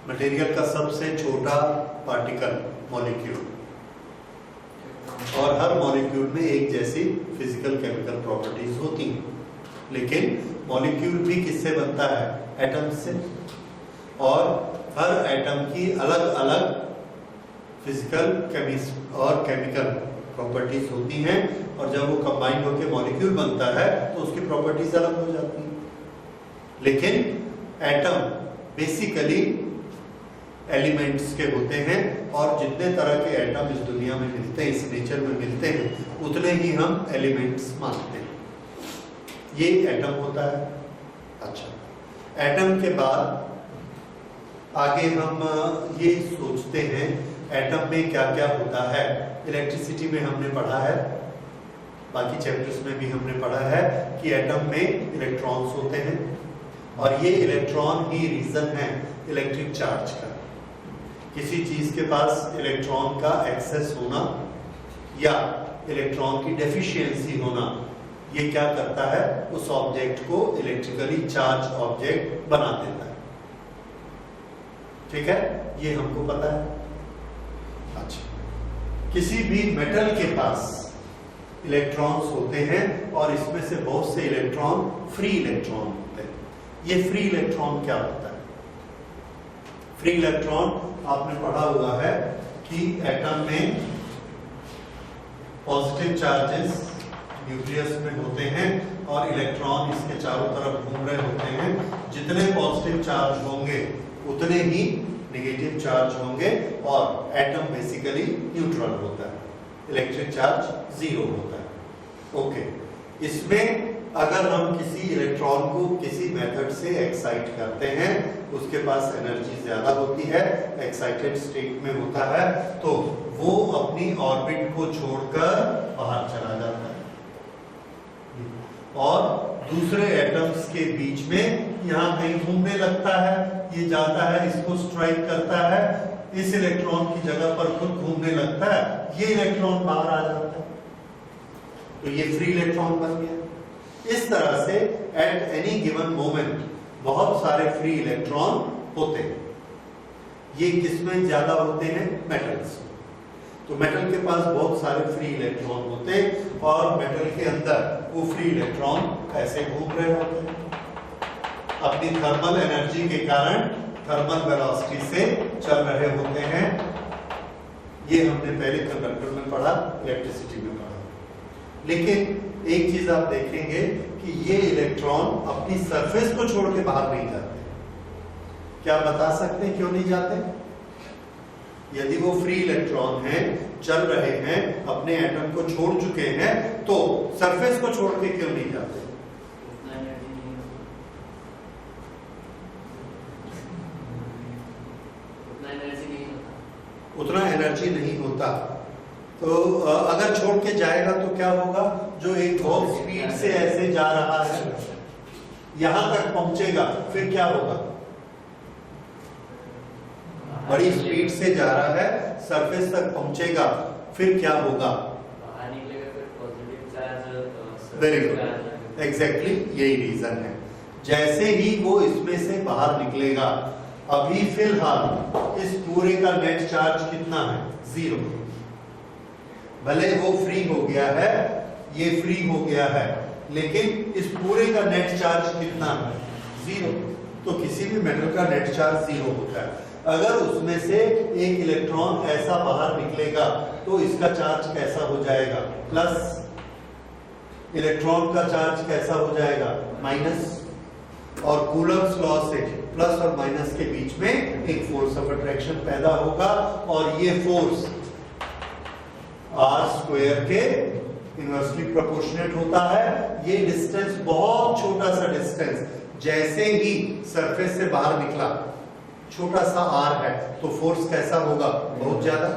Material का सबसे छोटा पार्टिकल मॉलिक्यूल, और हर मॉलिक्यूल में एक जैसी फिजिकल केमिकल प्रॉपर्टीज होती हैं, लेकिन मॉलिक्यूल भी किससे बनता है? एटम से, और हर एटम की अलग अलग फिजिकल और केमिकल प्रॉपर्टीज होती हैं, और जब वो कंबाइन होकर मॉलिक्यूल बनता है तो उसकी प्रॉपर्टीज अलग हो जाती हैं। लेकिन एटम बेसिकली एलिमेंट्स के होते हैं, और जितने तरह के एटम इस दुनिया में मिलते हैं, इस नेचर में मिलते हैं, उतने ही हम एलिमेंट्स मानते हैं। ये एटम होता है। अच्छा, एटम के बाद आगे हम ये सोचते हैं एटम में क्या क्या होता है। इलेक्ट्रिसिटी में हमने पढ़ा है, बाकी चैप्टर्स में भी हमने पढ़ा है कि एटम में इलेक्ट्रॉन्स होते हैं, और ये इलेक्ट्रॉन ही रीजन है इलेक्ट्रिक चार्ज का। किसी चीज के पास इलेक्ट्रॉन का एक्सेस होना या इलेक्ट्रॉन की डेफिशिएंसी होना, ये क्या करता है? उस ऑब्जेक्ट को इलेक्ट्रिकली चार्ज ऑब्जेक्ट बना देता है। ठीक है, ये हमको पता है। अच्छा, किसी भी मेटल के पास इलेक्ट्रॉन्स होते हैं, और इसमें से बहुत से इलेक्ट्रॉन फ्री इलेक्ट्रॉन होते हैं। ये फ्री इलेक्ट्रॉन क्या होता है? फ्री इलेक्ट्रॉन आपने पढ़ा हुआ है कि एटम में पॉजिटिव चार्जेस न्यूक्लियस में होते हैं, और इलेक्ट्रॉन इसके चारों तरफ घूम रहे होते हैं। जितने पॉजिटिव चार्ज होंगे उतने ही नेगेटिव चार्ज होंगे, और एटम बेसिकली न्यूट्रल होता है, इलेक्ट्रिक चार्ज जीरो होता है। ओके, इसमें अगर हम किसी इलेक्ट्रॉन को किसी मेथड से एक्साइट करते हैं, उसके पास एनर्जी ज्यादा होती है, एक्साइटेड स्टेट में होता है, तो वो अपनी ऑर्बिट को छोड़कर बाहर चला जाता है, और दूसरे एटम्स के बीच में यहाँ कहीं घूमने लगता है। ये जाता है, इसको स्ट्राइक करता है, इस इलेक्ट्रॉन की जगह पर खुद घूमने लगता है, ये इलेक्ट्रॉन बाहर आ जाता है, तो ये फ्री इलेक्ट्रॉन बन गया। इस तरह से एट एनी गिवन मोमेंट बहुत सारे फ्री इलेक्ट्रॉन होते हैं। ये किसमें ज्यादा होते हैं? मेटल्स। तो मेटल के पास बहुत सारे फ्री इलेक्ट्रॉन होते हैं, और मेटल के अंदर वो फ्री इलेक्ट्रॉन ऐसे घूम रहे होते हैं, अपनी थर्मल एनर्जी के कारण थर्मल वेलोसिटी से चल रहे होते हैं। ये हमने पहले कंडक्टर में पढ़ा, इलेक्ट्रिसिटी में पढ़ा। लेकिन एक चीज आप देखेंगे कि ये इलेक्ट्रॉन अपनी सरफेस को छोड़ के बाहर नहीं जाते। क्या बता सकते हैं क्यों नहीं जाते? यदि वो फ्री इलेक्ट्रॉन हैं, चल रहे हैं, अपने एटम को छोड़ चुके हैं, तो सरफेस को छोड़ के क्यों नहीं जाते? उतना एनर्जी नहीं होता। तो अगर छोड़ के जाएगा तो क्या होगा? जो एक बहुत स्पीड से ऐसे जा रहा है, यहां तक पहुंचेगा, फिर क्या होगा? बड़ी स्पीड से जा रहा है, सरफेस तक पहुंचेगा, फिर क्या होगा? बाहर निकलेगा, फिर positive charge. Very good, exactly यही रीजन है। जैसे ही वो इसमें से बाहर निकलेगा, अभी फिलहाल इस पूरे का नेट चार्ज कितना है? जीरो। भले वो फ्री हो गया है, ये फ्री हो गया है, लेकिन इस पूरे का नेट चार्ज कितना है? जीरो। तो किसी भी मेटल का नेट चार्ज जीरो होता है। अगर उसमें से एक इलेक्ट्रॉन ऐसा बाहर निकलेगा तो इसका चार्ज कैसा हो जाएगा? प्लस। इलेक्ट्रॉन का चार्ज कैसा हो जाएगा? माइनस। और कूलम्स लॉ से प्लस और माइनस के बीच में एक फोर्स ऑफ अट्रैक्शन पैदा होगा, और ये फोर्स आर स्क्वायर के इनवर्सली प्रोपोर्शनेट होता है। ये डिस्टेंस बहुत छोटा सा डिस्टेंस, जैसे ही सरफेस से बाहर निकला, छोटा सा आर है, तो फोर्स कैसा होगा? बहुत ज्यादा।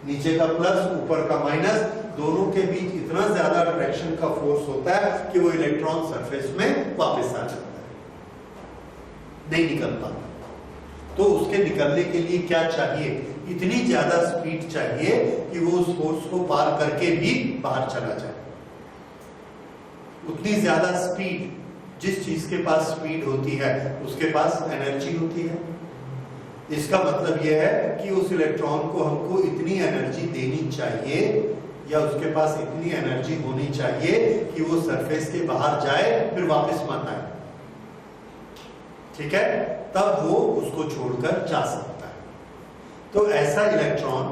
नीचे का प्लस, ऊपर का माइनस, दोनों के बीच इतना ज्यादा अट्रैक्शन का फोर्स होता है कि वो इलेक्ट्रॉन सरफेस में वापस आ जाता है, नहीं निकल पाता। तो उसके निकलने के लिए क्या चाहिए? इतनी ज्यादा स्पीड चाहिए कि वो उस फोर्स को पार करके भी बाहर चला जाए। उतनी ज्यादा स्पीड, जिस चीज के पास स्पीड होती है उसके पास एनर्जी होती है। इसका मतलब यह है कि उस इलेक्ट्रॉन को हमको इतनी एनर्जी देनी चाहिए या उसके पास इतनी एनर्जी होनी चाहिए कि वो सरफेस के बाहर जाए फिर वापस मत आए, ठीक है, तब वो उसको छोड़कर जा सकता है। तो ऐसा इलेक्ट्रॉन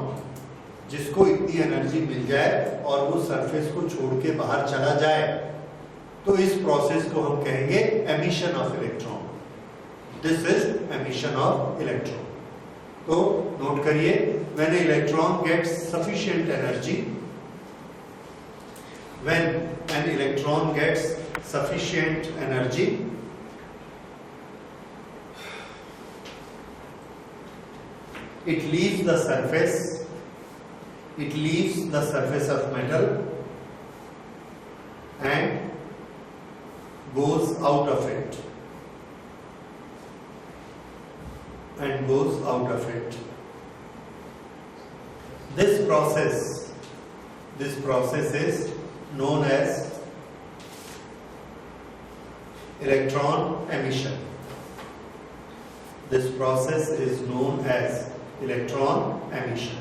जिसको इतनी एनर्जी मिल जाए और वो सरफेस को छोड़ के बाहर चला जाए, तो इस प्रोसेस को हम कहेंगे emission of electron. This is emission of electron. तो नोट करिए, when electron gets sufficient energy, when an electron gets sufficient energy, it leaves the surface of metal and goes out of it, This process is known as electron emission. This process is known as electron emission.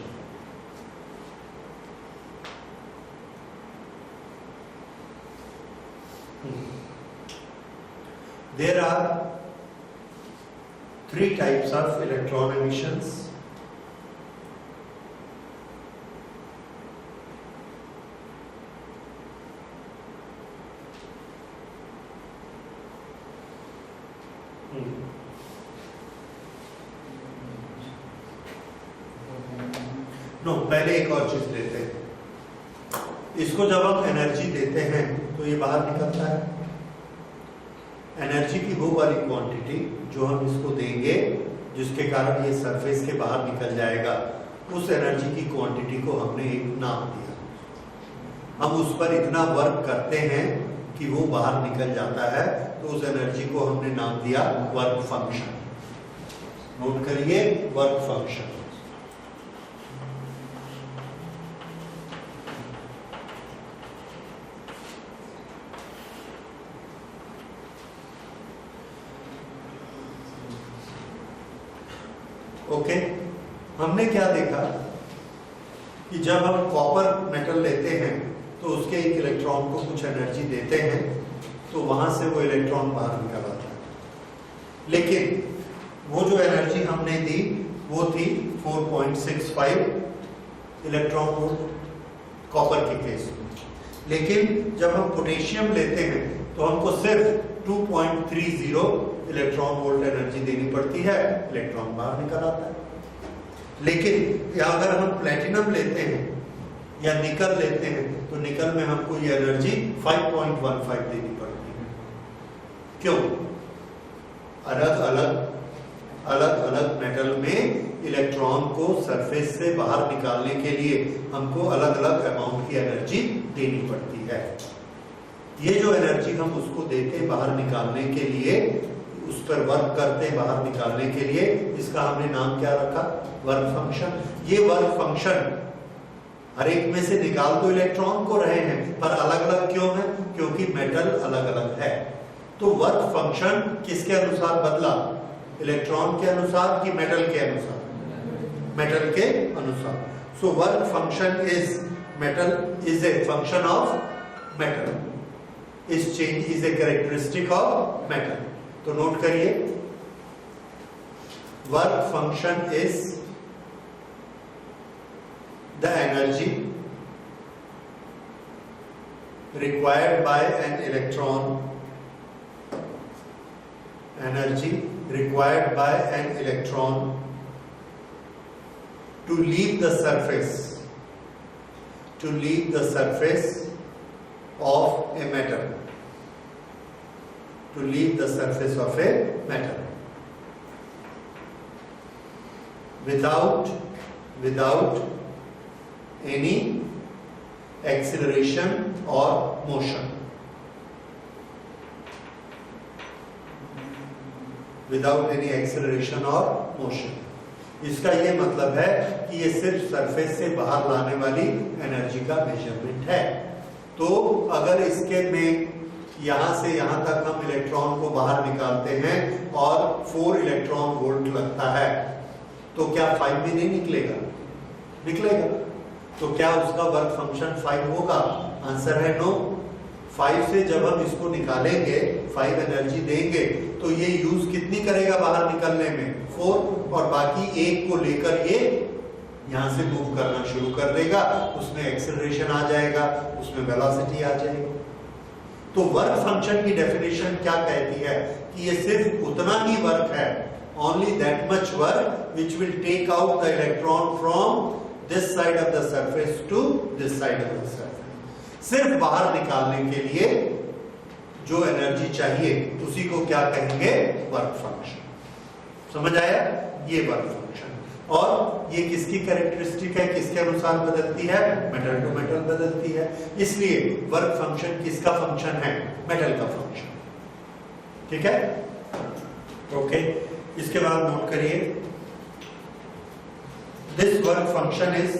There are 3 types of electron emissions. पहले एक और चीज लेते हैं। इसको जब हम energy देते हैं तो ये बाहर निकलता है। एनर्जी की वो वाली क्वांटिटी जो हम इसको देंगे, जिसके कारण ये सरफेस के बाहर निकल जाएगा, उस एनर्जी की क्वांटिटी को हमने एक नाम दिया। हम उस पर इतना वर्क करते हैं कि वो बाहर निकल जाता है, तो उस एनर्जी को हमने नाम दिया वर्क फंक्शन। नोट करिए, वर्क फंक्शन। ओके, हमने क्या देखा कि जब हम कॉपर मेटल लेते हैं तो उसके एक इलेक्ट्रॉन को कुछ एनर्जी देते हैं तो वहां से वो इलेक्ट्रॉन बाहर निकल आता है। लेकिन वो जो एनर्जी हमने दी वो थी 4.65 इलेक्ट्रॉन वोल्ट कॉपर के केस में। लेकिन जब हम पोटेशियम लेते हैं तो हमको सिर्फ 2.30 इलेक्ट्रॉन वोल्ट एनर्जी देनी पड़ती है, इलेक्ट्रॉन बाहर निकल आता है। लेकिन अगर हम प्लेटिनम लेते हैं या निकल लेते हैं तो निकल में हमको ये एनर्जी 5.15 देनी पड़ती है। क्यों? अलग अलग मेटल में इलेक्ट्रॉन को सरफेस से बाहर निकालने के लिए हमको अलग अलग अमाउंट की एनर्जी देनी पड़ती है। ये जो एनर्जी हम उसको देते हैं बाहर निकालने के लिए, उस पर वर्क करते हैं बाहर निकालने के लिए, इसका हमने नाम क्या रखा? Work function. ये वर्क फंक्शन हर एक में से निकाल तो इलेक्ट्रॉन को रहे हैं, पर अलग अलग क्यों है? क्योंकि मेटल अलग अलग है। तो वर्क फंक्शन किसके अनुसार बदला? इलेक्ट्रॉन के अनुसार कि मेटल के अनुसार? मेटल के अनुसार। So work function is a function of metal, इस change is a characteristic of metal. तो नोट करिए, work function is the energy required by an electron, energy required by an electron to leave the surface of a metal, to leave the surface of a metal without any acceleration or motion, without any acceleration or motion। इसका ये मतलब है कि ये सिर्फ surface से बाहर लाने वाली एनर्जी का मेजरमेंट है। तो अगर इसके में यहां से यहां तक हम इलेक्ट्रॉन को बाहर निकालते हैं और 4 इलेक्ट्रॉन वोल्ट लगता है, तो क्या 5 भी नहीं निकलेगा? निकलेगा। तो क्या उसका वर्क फंक्शन 5 होगा? आंसर है नो। 5 से जब हम इसको निकालेंगे, 5 एनर्जी देंगे, तो ये यूज कितनी करेगा बाहर निकलने में? 4, और बाकी 1 को लेकर ये यहां से मूव करना शुरू कर देगा, उसमें एक्सेलरेशन आ जाएगा, उसमें वेलोसिटी आ जाएगी। तो वर्क फंक्शन की डेफिनेशन क्या कहती है कि ये सिर्फ उतना ही वर्क है, only that much work which will take out the electron from this side of the surface to this side of the surface। सिर्फ बाहर निकालने के लिए जो एनर्जी चाहिए उसी को क्या कहेंगे? Work function. समझ आया? ये वर्क फंक्शन। और ये किसकी कैरेक्टरिस्टिक है, किसके अनुसार बदलती है? मेटल टू मेटल बदलती है। इसलिए वर्क फंक्शन किसका फंक्शन है? मेटल का फंक्शन। ठीक है? ओके। इसके बाद नोट करिए, this work function is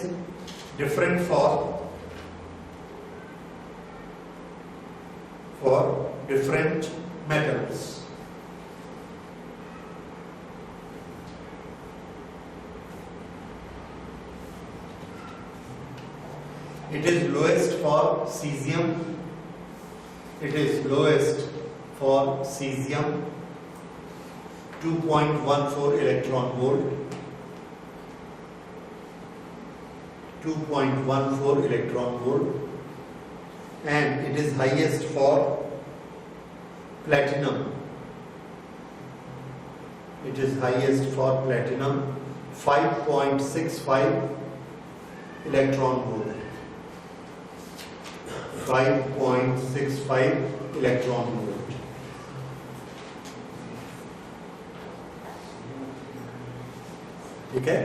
different for different metals। It is lowest for cesium, it is lowest for cesium 2.14 electron volt, 2.14 electron volt, and it is highest for platinum, it is highest for platinum 5.65 electron volt, 5.65 electron volt। ठीक है?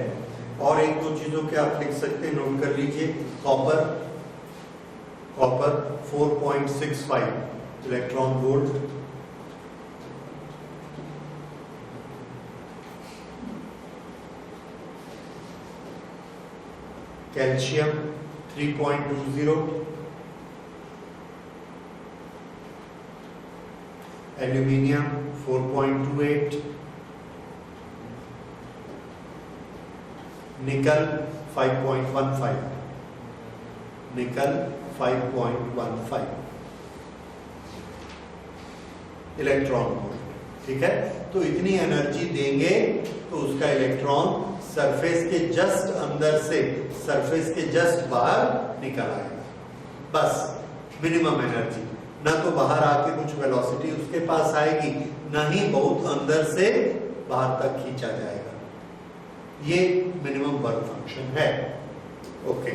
और एक दो चीजों के आप लिख सकते हैं, नोट कर लीजिए। Copper 4.65 electron volt, calcium 3.20, aluminium 4.28, निकल 5.15, निकल 5.15 इलेक्ट्रॉन वोल्ट। ठीक है? तो इतनी एनर्जी देंगे तो उसका इलेक्ट्रॉन सरफेस के जस्ट अंदर से सरफेस के जस्ट बाहर निकल आएगा। बस मिनिमम एनर्जी, ना तो बाहर आके कुछ वेलोसिटी उसके पास आएगी, ना ही बहुत अंदर से बाहर तक खींचा जाएगा। ये मिनिमम वर्क फंक्शन है। ओके।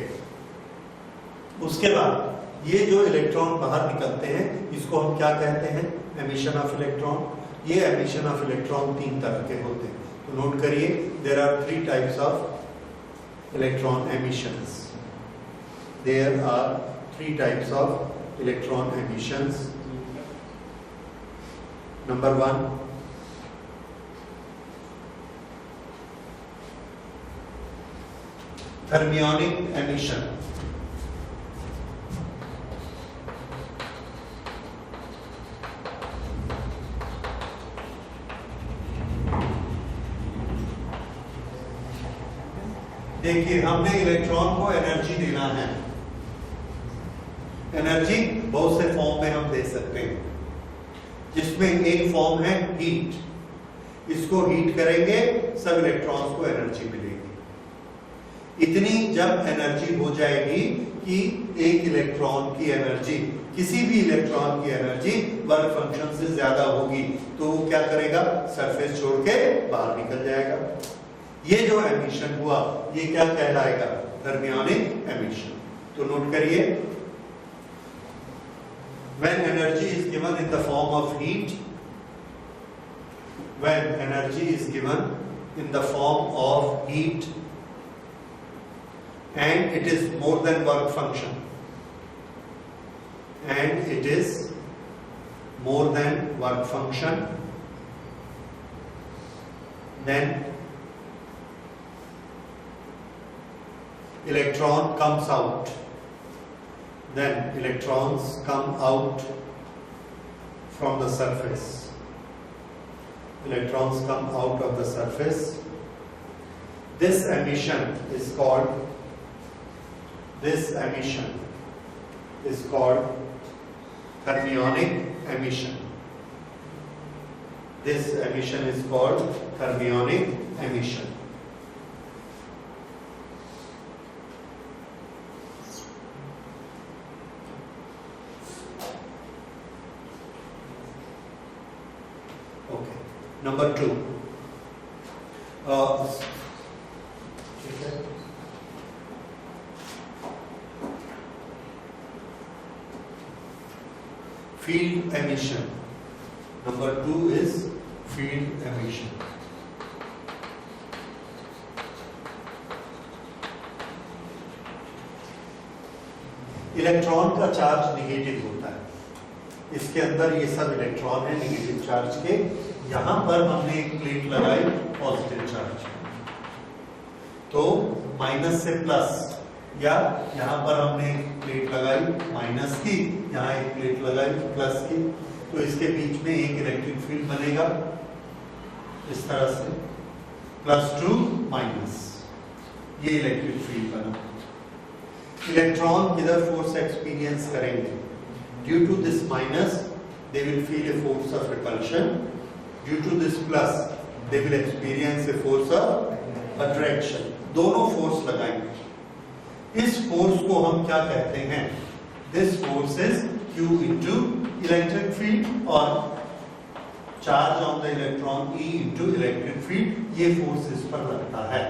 उसके बाद ये जो इलेक्ट्रॉन बाहर निकलते हैं इसको हम क्या कहते हैं? Emission of electron. ये एमिशन ऑफ इलेक्ट्रॉन 3 तरह के होते हैं, तो नोट करिए, there are 3 types of electron emissions. There are 3 types of electron emissions. Number 1, thermionic emission. देखिए, हमने इलेक्ट्रॉन को एनर्जी देना है। एनर्जी बहुत से फॉर्म में हम दे सकते हैं, जिसमें एक फॉर्म है हीट। इसको हीट करेंगे, सब इलेक्ट्रॉन्स को एनर्जी मिलेगी। इतनी जब एनर्जी हो जाएगी कि एक इलेक्ट्रॉन की एनर्जी, किसी भी इलेक्ट्रॉन की एनर्जी वर्क फंक्शन से ज्यादा होगी, तो वो क्या करेगा? सरफेस छोड़ के बाहर निकल जाएगा। ये जो एमिशन हुआ, ये क्या कहलाएगा? Thermionic emission. तो नोट करिए, when energy is given in the form of heat, when energy is given in the form of heat and it is more than work function, and it is more than work function, then electron comes out, then electrons come out from the surface, electrons come out of the surface This emission is called fermionic emission. This emission is called fermionic emission. Okay. Number 2. Field emission. Number 2 is field emission. Electron का charge negative होता है, इसके अंदर ये सब electron है negative charge के। यहां पर हमने एक प्लेट लगाई पॉजिटिव चार्ज, तो माइनस से प्लस, या यहां पर हमने एक प्लेट लगाई माइनस की, यहां एक प्लेट लगाई प्लस की, तो इसके बीच में एक इलेक्ट्रिक फील्ड बनेगा इस तरह से, +2 माइनस, ये इलेक्ट्रिक फील्ड बना। इलेक्ट्रॉन किधर फोर्स एक्सपीरियंस करेंगे? Due to this minus they will feel a force of repulsion, due to this plus they will experience a force of attraction. दोनों फोर्स लगाएंगे। इस फोर्स को हम क्या कहते हैं? This force is Q into electric field और charge on the electron E into electric field, ये फोर्स इस पर लगता है।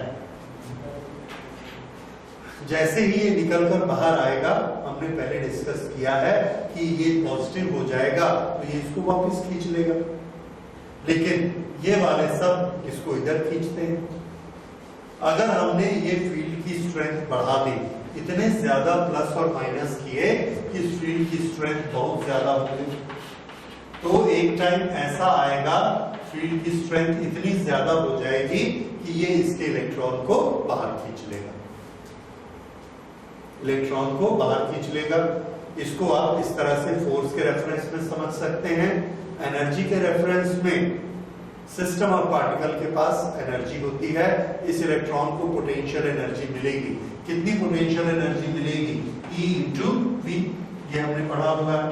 जैसे ही ये निकलकर बाहर आएगा, हमने पहले डिस्कस किया है कि ये पॉजिटिव हो जाएगा तो ये इसको वापस खींच लेगा, लेकिन ये वाले सब इसको इधर खींचते हैं। अगर हमने ये फील्ड की स्ट्रेंथ बढ़ा दी, इतने ज्यादा प्लस और माइनस किए कि इस फील्ड की स्ट्रेंथ बहुत ज्यादा हो गई, तो एक टाइम ऐसा आएगा फील्ड की स्ट्रेंथ इतनी ज्यादा हो जाएगी कि ये इसके इलेक्ट्रॉन को बाहर खींच लेगा, इलेक्ट्रॉन को बाहर खींच लेगा। इसको आप इस तरह से फोर्स के रेफरेंस में समझ सकते हैं। एनर्जी के रेफरेंस में सिस्टम और पार्टिकल के पास एनर्जी होती है, इस इलेक्ट्रॉन को पोटेंशियल एनर्जी मिलेगी। कितनी पोटेंशियल एनर्जी मिलेगी? E into V, ये हमने पढ़ा हुआ है।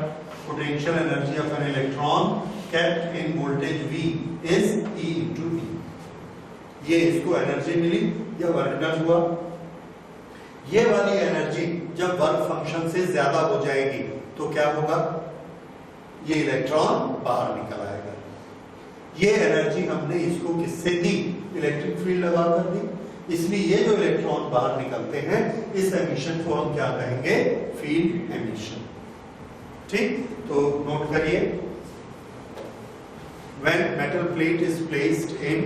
Potential energy of an electron kept in voltage V is E into V। ये इसको एनर्जी मिली या वर्क डन हुआ। ये वाली एनर्जी जब वर्क फंक्शन से ज्यादा हो जाएगी तो क्या होगा? ये इलेक्ट्रॉन बाहर निकल आएगा। ये एनर्जी हमने इसको किससे दी? इलेक्ट्रिक फील्ड लगाकर दी। इसलिए ये जो इलेक्ट्रॉन बाहर निकलते हैं, इस एमिशन को हम क्या कहेंगे? Field emission. ठीक, तो नोट करिए। When metal plate is placed in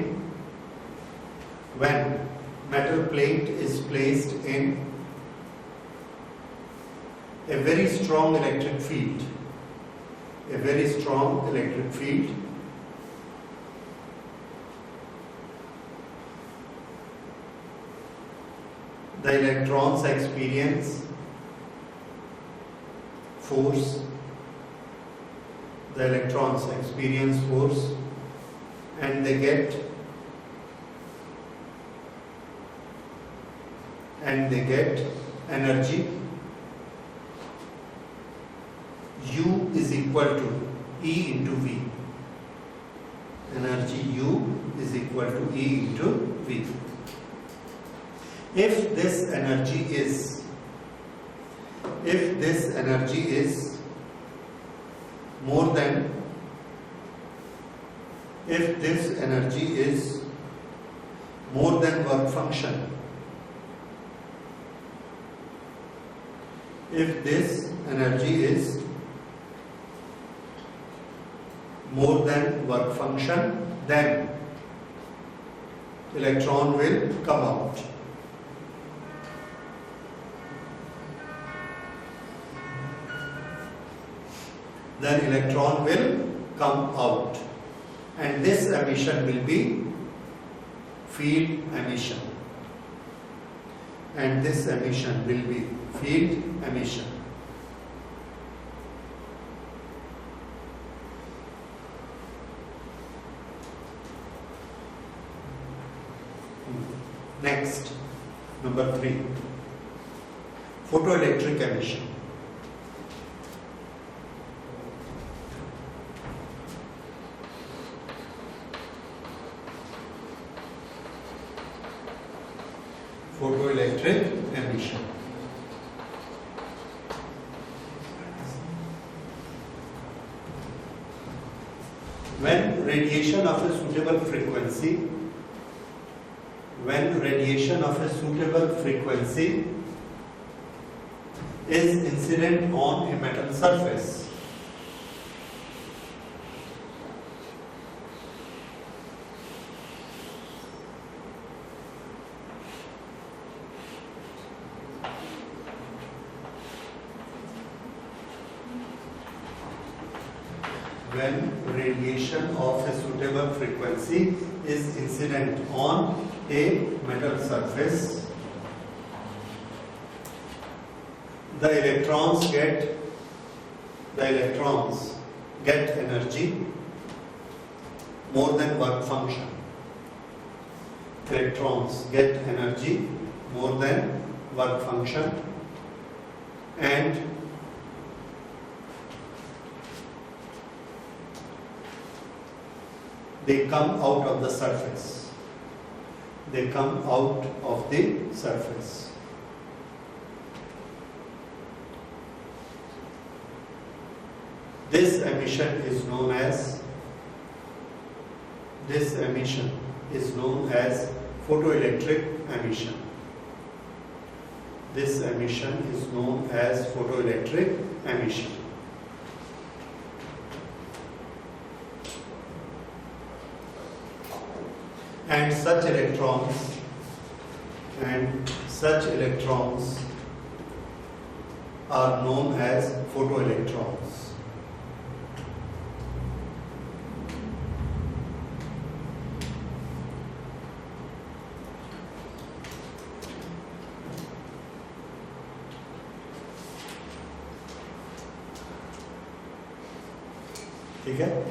a very strong electric field, the electrons experience force, and they get energy. U is equal to E into V. Energy U is equal to E into V. If this energy is more than work function, if this energy is more than work function, then electron will come out. Then electron will come out, and this emission will be field emission, and this emission will be field emission. Next, number 3, photoelectric emission. Photoelectric emission. When radiation of a suitable frequency is incident on a metal surface, when radiation of a suitable frequency is incident on a metal surface, the electrons get energy more than work function. Electrons get energy more than work function, and they come out of the surface. This emission is known as photoelectric emission. This emission is known as photoelectric emission. And such electrons are known as photoelectrons. Okay?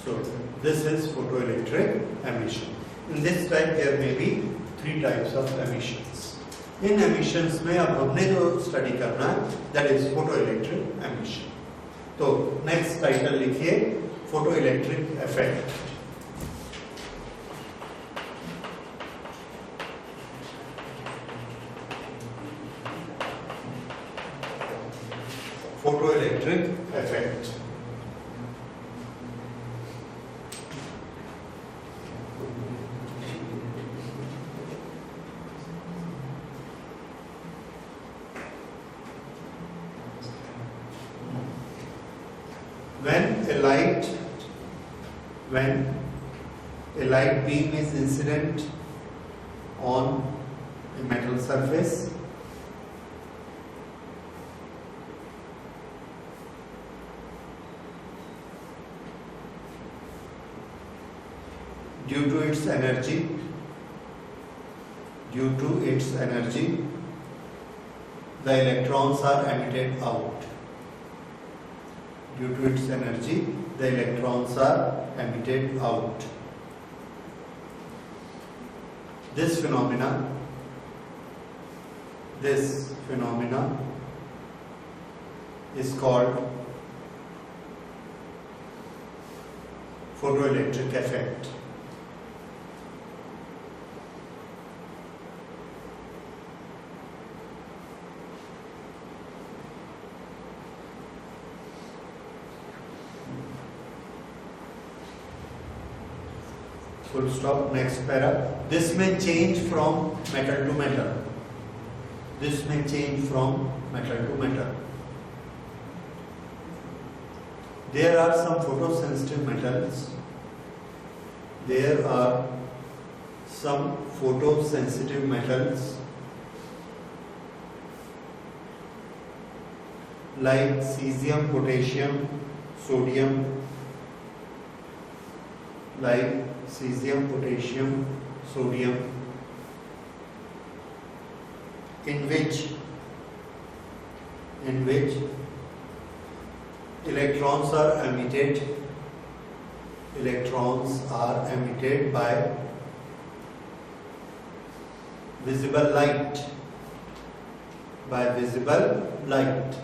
So this is photoelectric emission. In this type there may be 3 types of emissions. In emissions में अब हमने जो study करना है that is photoelectric emission. तो next title लिखिए photoelectric effect. Photoelectric effect. When a light beam is incident on a metal surface, due to its energy, the electrons are emitted out. Due to its energy, the electrons are emitted out. This phenomena is called photoelectric effect. Full stop. Next para. This may change from metal to metal. There are some photosensitive metals. Like cesium, potassium, sodium. In which electrons are emitted by visible light, by visible light.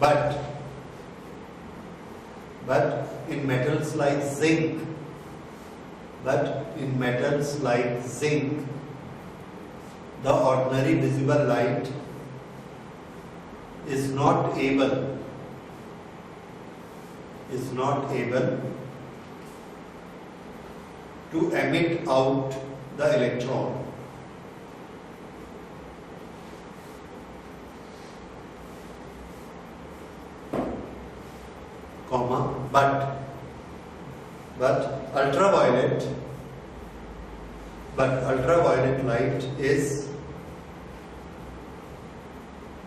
But in metals like zinc, the ordinary visible light is not able to emit out the electron. But ultraviolet light is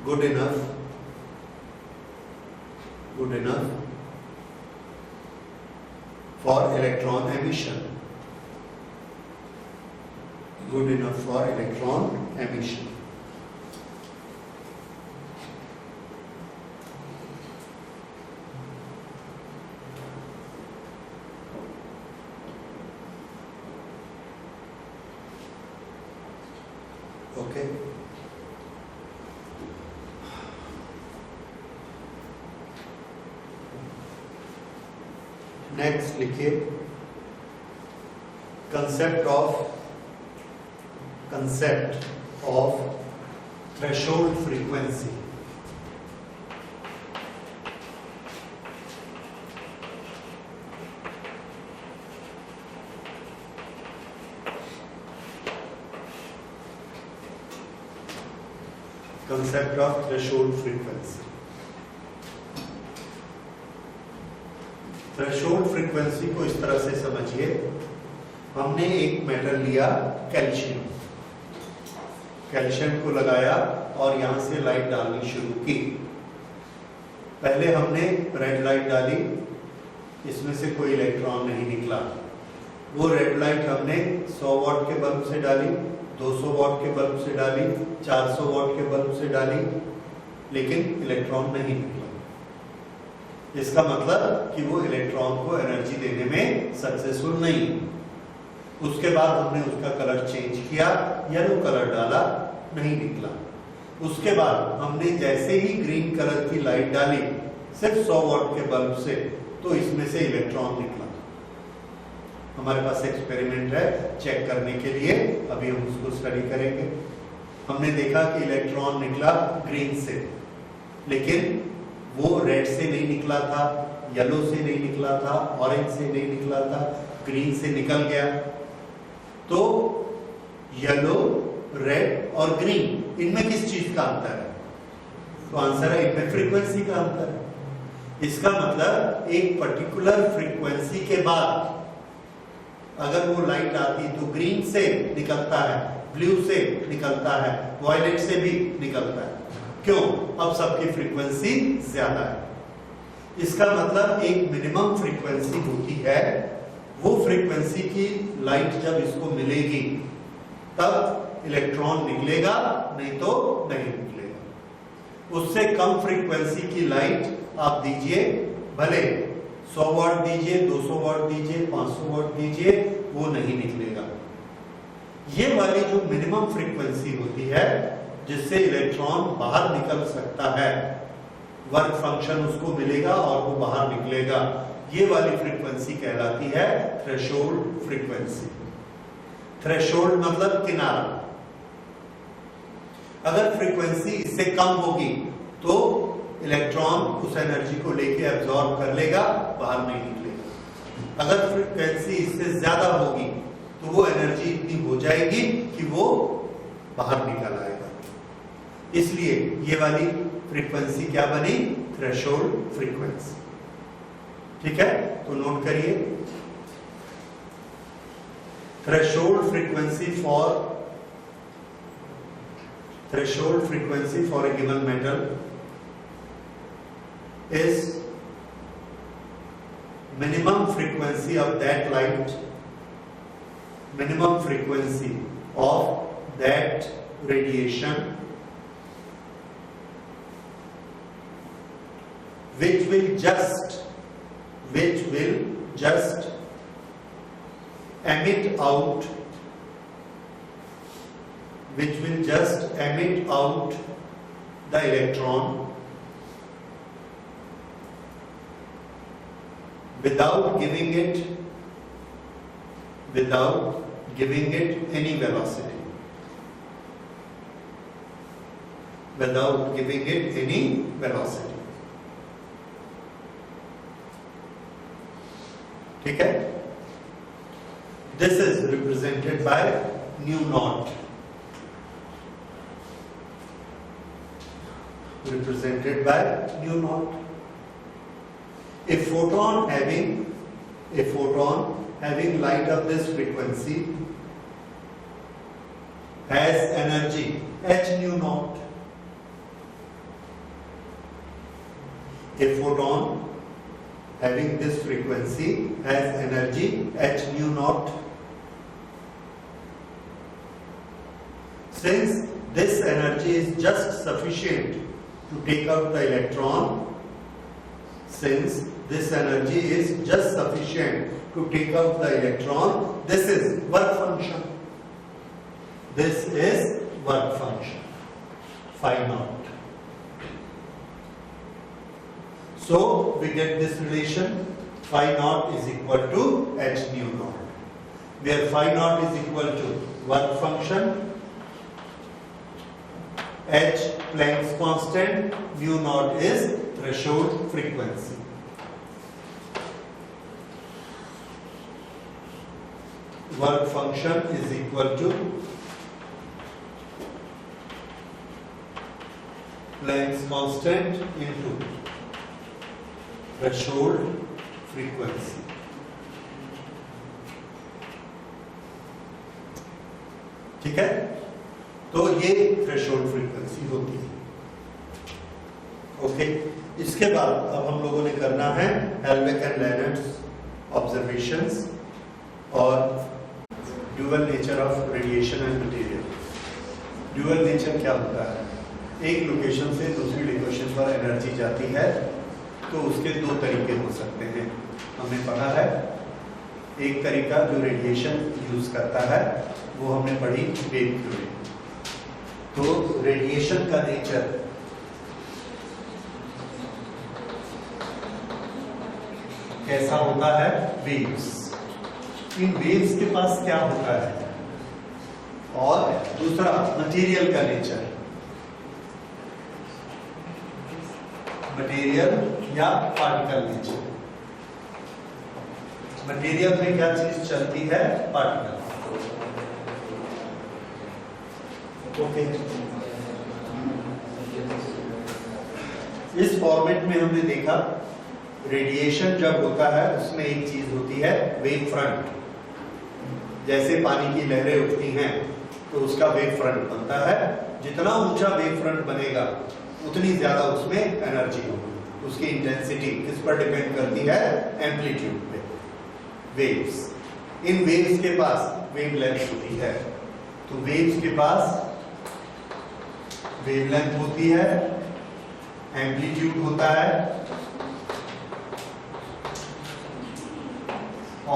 good enough for electron emission. Okay. Next लिखिए concept of threshold frequency. Concept of threshold frequency. Threshold frequency को इस तरह से समझिए, हमने एक metal लिया calcium को लगाया और यहां से लाइट डालनी शुरू की। पहले हमने रेड लाइट डाली, इसमें से कोई इलेक्ट्रॉन नहीं निकला। वो रेड लाइट हमने 100 वॉट के बल्ब से डाली, 200 वॉट के बल्ब से डाली, 400 वॉट के बल्ब से डाली, लेकिन इलेक्ट्रॉन नहीं निकला। इसका मतलब कि वो इलेक्ट्रॉन को एनर्जी देने में सक्सेसफुल नहीं। उसके बाद हमने उसका कलर चेंज किया, येलो कलर डाला, नहीं निकला। उसके बाद हमने जैसे ही ग्रीन कलर की लाइट डाली सिर्फ 100 वॉट के बल्ब से, तो इसमें से इलेक्ट्रॉन निकला। हमारे पास एक्सपेरिमेंट है चेक करने के लिए, अभी हम उसको स्टडी करेंगे। हमने देखा कि इलेक्ट्रॉन निकला ग्रीन से, लेकिन वो रेड से नहीं निकला था, येलो से नहीं निकला था, ऑरेंज से नहीं निकला था, ग्रीन से निकल गया। तो येलो, रेड और ग्रीन, इनमें किस चीज का अंतर है? तो आंसर है इनमें फ्रीक्वेंसी का अंतर है। इसका मतलब एक पर्टिकुलर फ्रीक्वेंसी के बाद अगर वो लाइट आती तो ग्रीन से निकलता है, ब्लू से निकलता है, वायलेट से भी निकलता है। क्यों? अब सबकी फ्रीक्वेंसी ज्यादा है। इसका मतलब एक मिनिमम फ्रीक्वेंसी होती है, वो फ्रीक्वेंसी की लाइट जब इसको मिलेगी तब इलेक्ट्रॉन निकलेगा, नहीं तो नहीं निकलेगा। उससे कम फ्रीक्वेंसी की लाइट आप दीजिए, भले 100 वॉट दीजिए, 200 वॉट दीजिए, 500 वॉट दीजिए, वो नहीं निकलेगा। ये वाली जो मिनिमम फ्रीक्वेंसी होती है जिससे इलेक्ट्रॉन बाहर निकल सकता है, वर्क फंक्शन उसको मिलेगा और वो बाहर निकलेगा, ये वाली फ्रीक्वेंसी कहलाती है थ्रेशोल्ड फ्रीक्वेंसी। थ्रेशोल्ड मतलब किनारा। अगर फ्रीक्वेंसी इससे कम होगी तो इलेक्ट्रॉन उस एनर्जी को लेके एब्जॉर्ब कर लेगा, बाहर नहीं निकलेगा। अगर फ्रीक्वेंसी इससे ज्यादा होगी तो वो एनर्जी इतनी हो जाएगी कि वो बाहर निकल आएगा। इसलिए ये वाली फ्रीक्वेंसी क्या बनी? Threshold frequency. ठीक है, तो नोट करिए, threshold frequency for a given metal is minimum frequency of that light, minimum frequency of that radiation which will just emit out which will just emit out the electron without giving it any velocity. Without giving it any velocity. ठीक है? This is represented by nu naught. Represented by nu naught. A photon having light of this frequency has energy h nu naught. A photon having this frequency has energy h nu naught. Since this energy is just sufficient to take out the electron, this is work function. This is work function, phi naught. So we get this relation, phi naught is equal to h nu naught, where phi naught is equal to work function, h Planck's constant, mu naught is threshold frequency. Work function is equal to Planck's constant into threshold frequency. ठीक है? तो ये threshold frequency होती है. Okay, इसके बाद अब हम लोगों ने करना है हेल्वेक एंड लेनर्ड्स ऑब्जर्वेशंस और dual nature of radiation and material. Dual nature क्या होता है? एक लोकेशन से दूसरी लोकेशन पर एनर्जी जाती है तो उसके दो तरीके हो सकते हैं. हमने पढ़ा है एक तरीका जो रेडिएशन यूज करता है वो हमने पढ़ी वेव थ्योरी. तो रेडिएशन का नेचर कैसा होता है? वेव्स. इन वेव्स के पास क्या होता है? और दूसरा मटेरियल का नेचर, मटेरियल या पार्टिकल नेचर. मटेरियल में क्या चीज चलती है? पार्टिकल. ओके, इस फॉर्मेट में हमने देखा रेडिएशन जब होता है उसमें एक चीज होती है वेव फ्रंट. जैसे पानी की लहरें उठती हैं तो उसका वेव फ्रंट बनता है. जितना ऊंचा वेव फ्रंट बनेगा उतनी ज्यादा उसमें एनर्जी होगी. उसकी इंटेंसिटी किस पर डिपेंड करती है? एम्पलीट्यूड पे. वेव्स, इन वेव्स के पास वेवलेंथ होती है. तो वेव्स के पास वेवलेंथ होती है, एम्पलीट्यूड होता है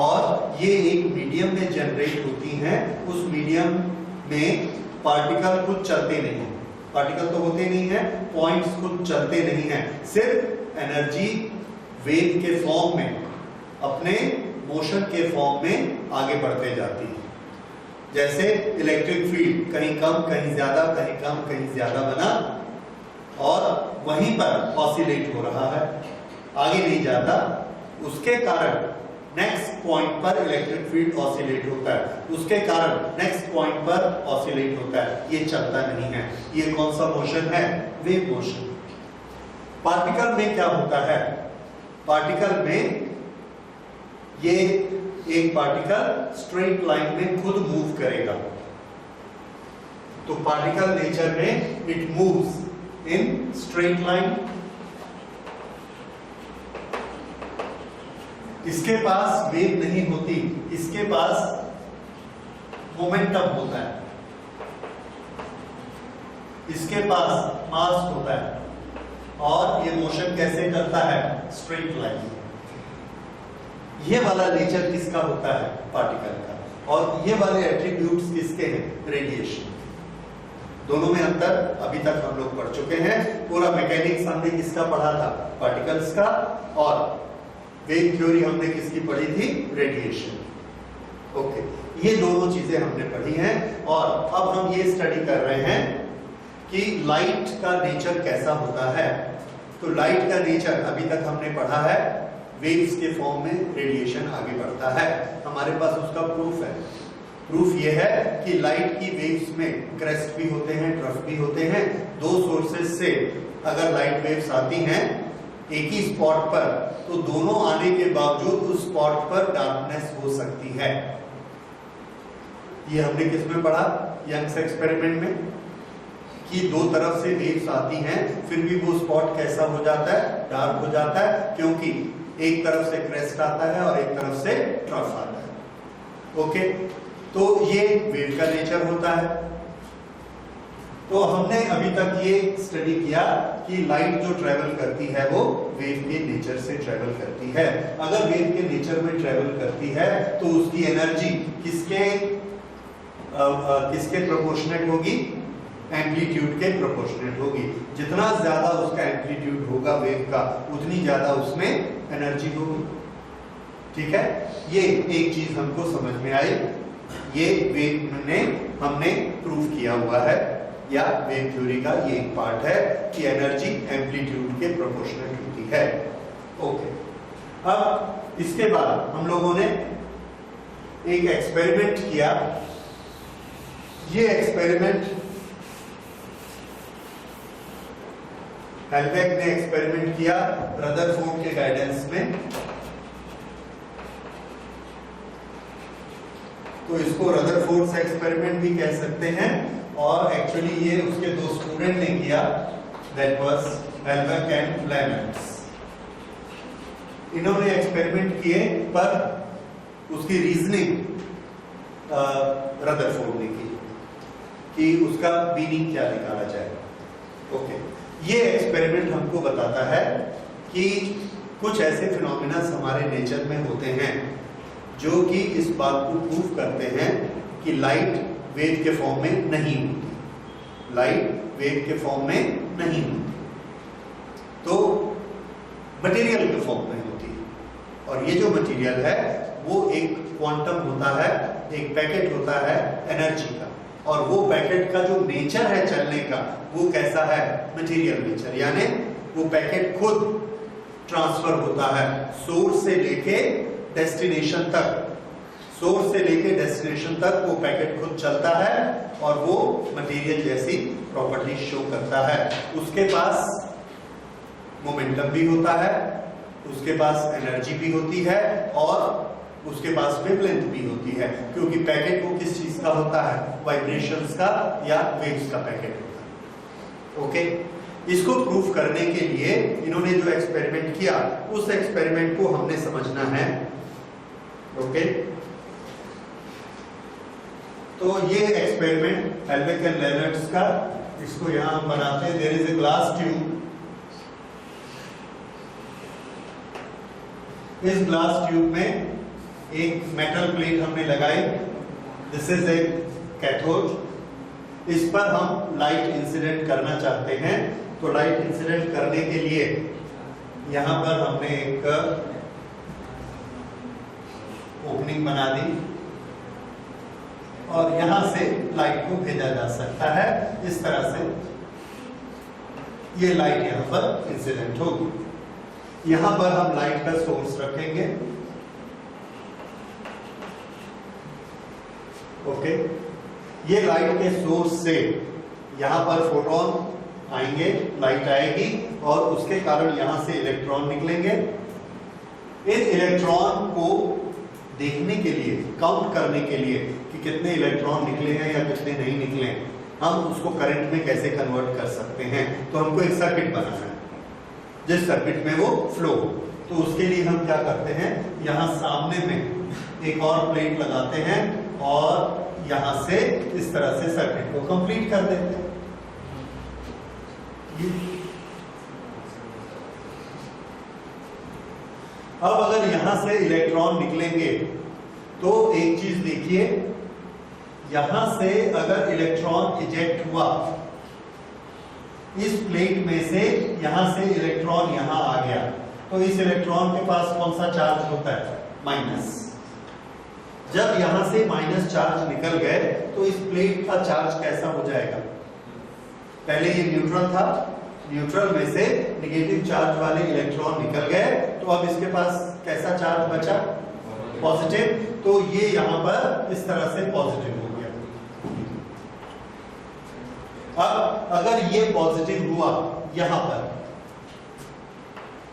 और ये एक मीडियम में जनरेट होती हैं. उस मीडियम में पार्टिकल खुद चलते नहीं हैं. पार्टिकल तो होते नहीं हैं, पॉइंट्स खुद चलते नहीं हैं. सिर्फ एनर्जी वेव के फॉर्म में, अपने मोशन के फॉर्म में आगे बढ़ते जाती है. जैसे इलेक्ट्रिक फील्ड कहीं कम कहीं ज्यादा, कहीं कम कहीं ज्यादा बना और वहीं पर ऑसिलेट हो रहा है, आगे नहीं जाता. उसके कारण नेक्स्ट पॉइंट पर इलेक्ट्रिक फील्ड ऑसिलेट होता है, उसके कारण नेक्स्ट पॉइंट पर ऑसिलेट होता है. ये चलता नहीं है. ये कौन सा मोशन है? Wave motion. पार्टिकल में क्या होता है? पार्टिकल में ये एक पार्टिकल स्ट्रेट लाइन में खुद मूव करेगा. तो पार्टिकल नेचर में it moves in straight line. इसके पास वेव नहीं होती, इसके पास मोमेंटम होता है, इसके पास मास होता है और ये मोशन कैसे करता है? Straight line. ये वाला नेचर किसका होता है? पार्टिकल का. और ये वाले एट्रीब्यूट्स किसके हैं? रेडिएशन. दोनों में अंतर अभी तक हम लोग पढ़ चुके हैं। पूरा मैकेनिक्स हमने किसका पढ़ा था? पार्टिकल्स का। और वेव थ्योरी हमने किसकी पढ़ी थी? रेडिएशन। ओके, ये दोनों चीजें हमने पढ़ी हैं। और अब हम ये स्टडी कर रहे हैं कि लाइट का नेचर कैसा होता है। तो लाइट का नेचर अभी तक हमने पढ़ा है, वेव्स के फॉर्म में रेडिएशन आगे बढ़ता है। हमारे पास उसका प्रूफ है। प्रूफ ये है कि लाइट की वेव्स में क्रेस्ट भी होते हैं, ट्रफ भी होते हैं। दो सोर्सेस से अगर लाइट वेव्स आती हैं एक ही स्पॉट पर, तो दोनों आने के बावजूद उस स्पॉट पर डार्कनेस हो सकती है। ये हमने किस में पढ़ा? यंग्स एक्सपेरिमेंट में, कि दो तरफ से वेव्स आती हैं, फिर भी वो स्पॉट कैसा हो जाता है? डार्क हो जाता है, क्योंकि एक तरफ से क्रेस्ट आता है और एक तरफ से ट्रफ आता है। ओके, तो ये वेव का नेचर होता है। तो हमने अभी तक ये स्टडी किया कि लाइट जो ट्रेवल करती है वो वेव के नेचर से ट्रेवल करती है। अगर वेव के नेचर में ट्रेवल करती है तो उसकी एनर्जी किसके प्रोपोर्शनेट होगी? एम्पलीट्यूड के प्रोपोर्शनेट होगी। जितना ज्यादा उसका एम्पलीट्यूड होगा वेव का, उतनी ज्यादा उसमें एनर्जी होगी। ठीक है, ये एक चीज हमको समझ में आई। ये वेव ने हमने प्रूव किया हुआ है, या वेव थ्योरी का ये एक पार्ट है कि एनर्जी एम्पलीट्यूड के प्रोपोर्शनेट होती है। ओके, अब इसके बाद हम लोगों ने एक एक्सपेरिमेंट किया। ये एक्सपेरिमेंट हेल्बेक ने एक्सपेरिमेंट किया रदरफोर्ड के गाइडेंस में। तो इसको रदरफोर्ड एक्सपेरिमेंट भी कह सकते हैं, और एक्चुअली ये उसके दो स्टूडेंट ने किया, दैट वाज हेल्बेक एंड फ्लेमेंस। इन्होंने एक्सपेरिमेंट किए, पर उसकी रीजनिंग रदरफोर्ड ने की कि उसका मीनिंग क्या निकाला जाए। ओके, ये एक्सपेरिमेंट हमको बताता है कि कुछ ऐसे फिनोमिना हमारे नेचर में होते हैं जो कि इस बात को प्रूव करते हैं कि लाइट वेव के फॉर्म में नहीं होती। लाइट वेव के फॉर्म में नहीं होती, तो मटेरियल के फॉर्म में होती है। और ये जो मटेरियल है वो एक क्वांटम होता है, एक पैकेट होता है एनर्जी का। और वो पैकेट का जो नेचर है चलने का, वो कैसा है? Material nature. यानी वो पैकेट खुद ट्रांसफर होता है सोर्स से लेके डेस्टिनेशन तक। सोर्स से लेके डेस्टिनेशन तक वो पैकेट खुद चलता है और वो मटेरियल जैसी प्रॉपर्टी शो करता है। उसके पास मोमेंटम भी होता है, उसके पास एनर्जी भी होती है, और उसके पास वेवलेंथ भी होती है, क्योंकि पैकेट वो किस चीज का होता है? वाइब्रेशंस का या वेव्स का पैकेट होता है। ओके, इसको प्रूफ करने के लिए इन्होंने जो एक्सपेरिमेंट किया, उस एक्सपेरिमेंट को हमने समझना है। ओके, तो ये एक्सपेरिमेंट हेल्बेक एंड लेनर्ट्स का, इसको यहां हम बनाते हैं। There is a glass tube. इस ग्लास ट्यूब में एक मेटल प्लेट हमने लगाई। This is a cathode. इस पर हम लाइट इंसिडेंट करना चाहते हैं। तो लाइट इंसिडेंट करने के लिए यहां पर हमने एक ओपनिंग बना दी, और यहां से लाइट को भेजा जा सकता है। इस तरह से ये लाइट यहां पर इंसिडेंट होगी। यहां पर हम लाइट का सोर्स रखेंगे। ओके, ये लाइट के सोर्स से यहां पर फोटोन आएंगे, लाइट आएगी, और उसके कारण यहां से इलेक्ट्रॉन निकलेंगे। इस इलेक्ट्रॉन को देखने के लिए, काउंट करने के लिए कि कितने इलेक्ट्रॉन निकले हैं या कितने नहीं निकले, हम उसको करंट में कैसे कन्वर्ट कर सकते हैं। तो हमको एक सर्किट बनाना है जिस सर्किट में वो फ्लो हो। तो उसके लिए हम क्या करते हैं, यहाँ सामने में एक और प्लेट लगाते हैं और यहां से इस तरह से सर्किट को कंप्लीट कर देते हैं। अब अगर यहां से इलेक्ट्रॉन निकलेंगे तो एक चीज देखिए, यहां से अगर इलेक्ट्रॉन इजेक्ट हुआ, इस प्लेट में से यहां से इलेक्ट्रॉन यहां आ गया, तो इस इलेक्ट्रॉन के पास कौन सा चार्ज होता है? माइनस। जब यहां से माइनस चार्ज निकल गए तो इस प्लेट का चार्ज कैसा हो जाएगा? पहले ये न्यूट्रल था, न्यूट्रल में से नेगेटिव चार्ज वाले इलेक्ट्रॉन निकल गए, तो अब इसके पास कैसा चार्ज बचा? पॉजिटिव। तो ये यहां पर इस तरह से पॉजिटिव हो गया। अब अगर ये पॉजिटिव हुआ यहां पर,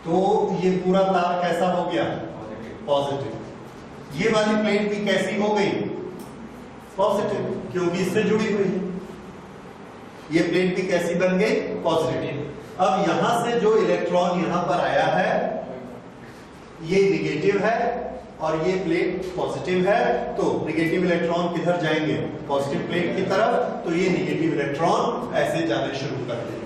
तो ये पूरा तार कैसा हो गया? पॉजिटिव। ये वाली प्लेट भी कैसी हो गई? पॉजिटिव, क्योंकि इससे जुड़ी हुई है। ये प्लेट भी कैसी बन गई? पॉजिटिव। अब यहां से जो इलेक्ट्रॉन यहां पर आया है ये नेगेटिव है और ये प्लेट पॉजिटिव है, तो नेगेटिव इलेक्ट्रॉन किधर जाएंगे? पॉजिटिव प्लेट की तरफ। तो ये नेगेटिव इलेक्ट्रॉन ऐसे जाने शुरू कर देंगे,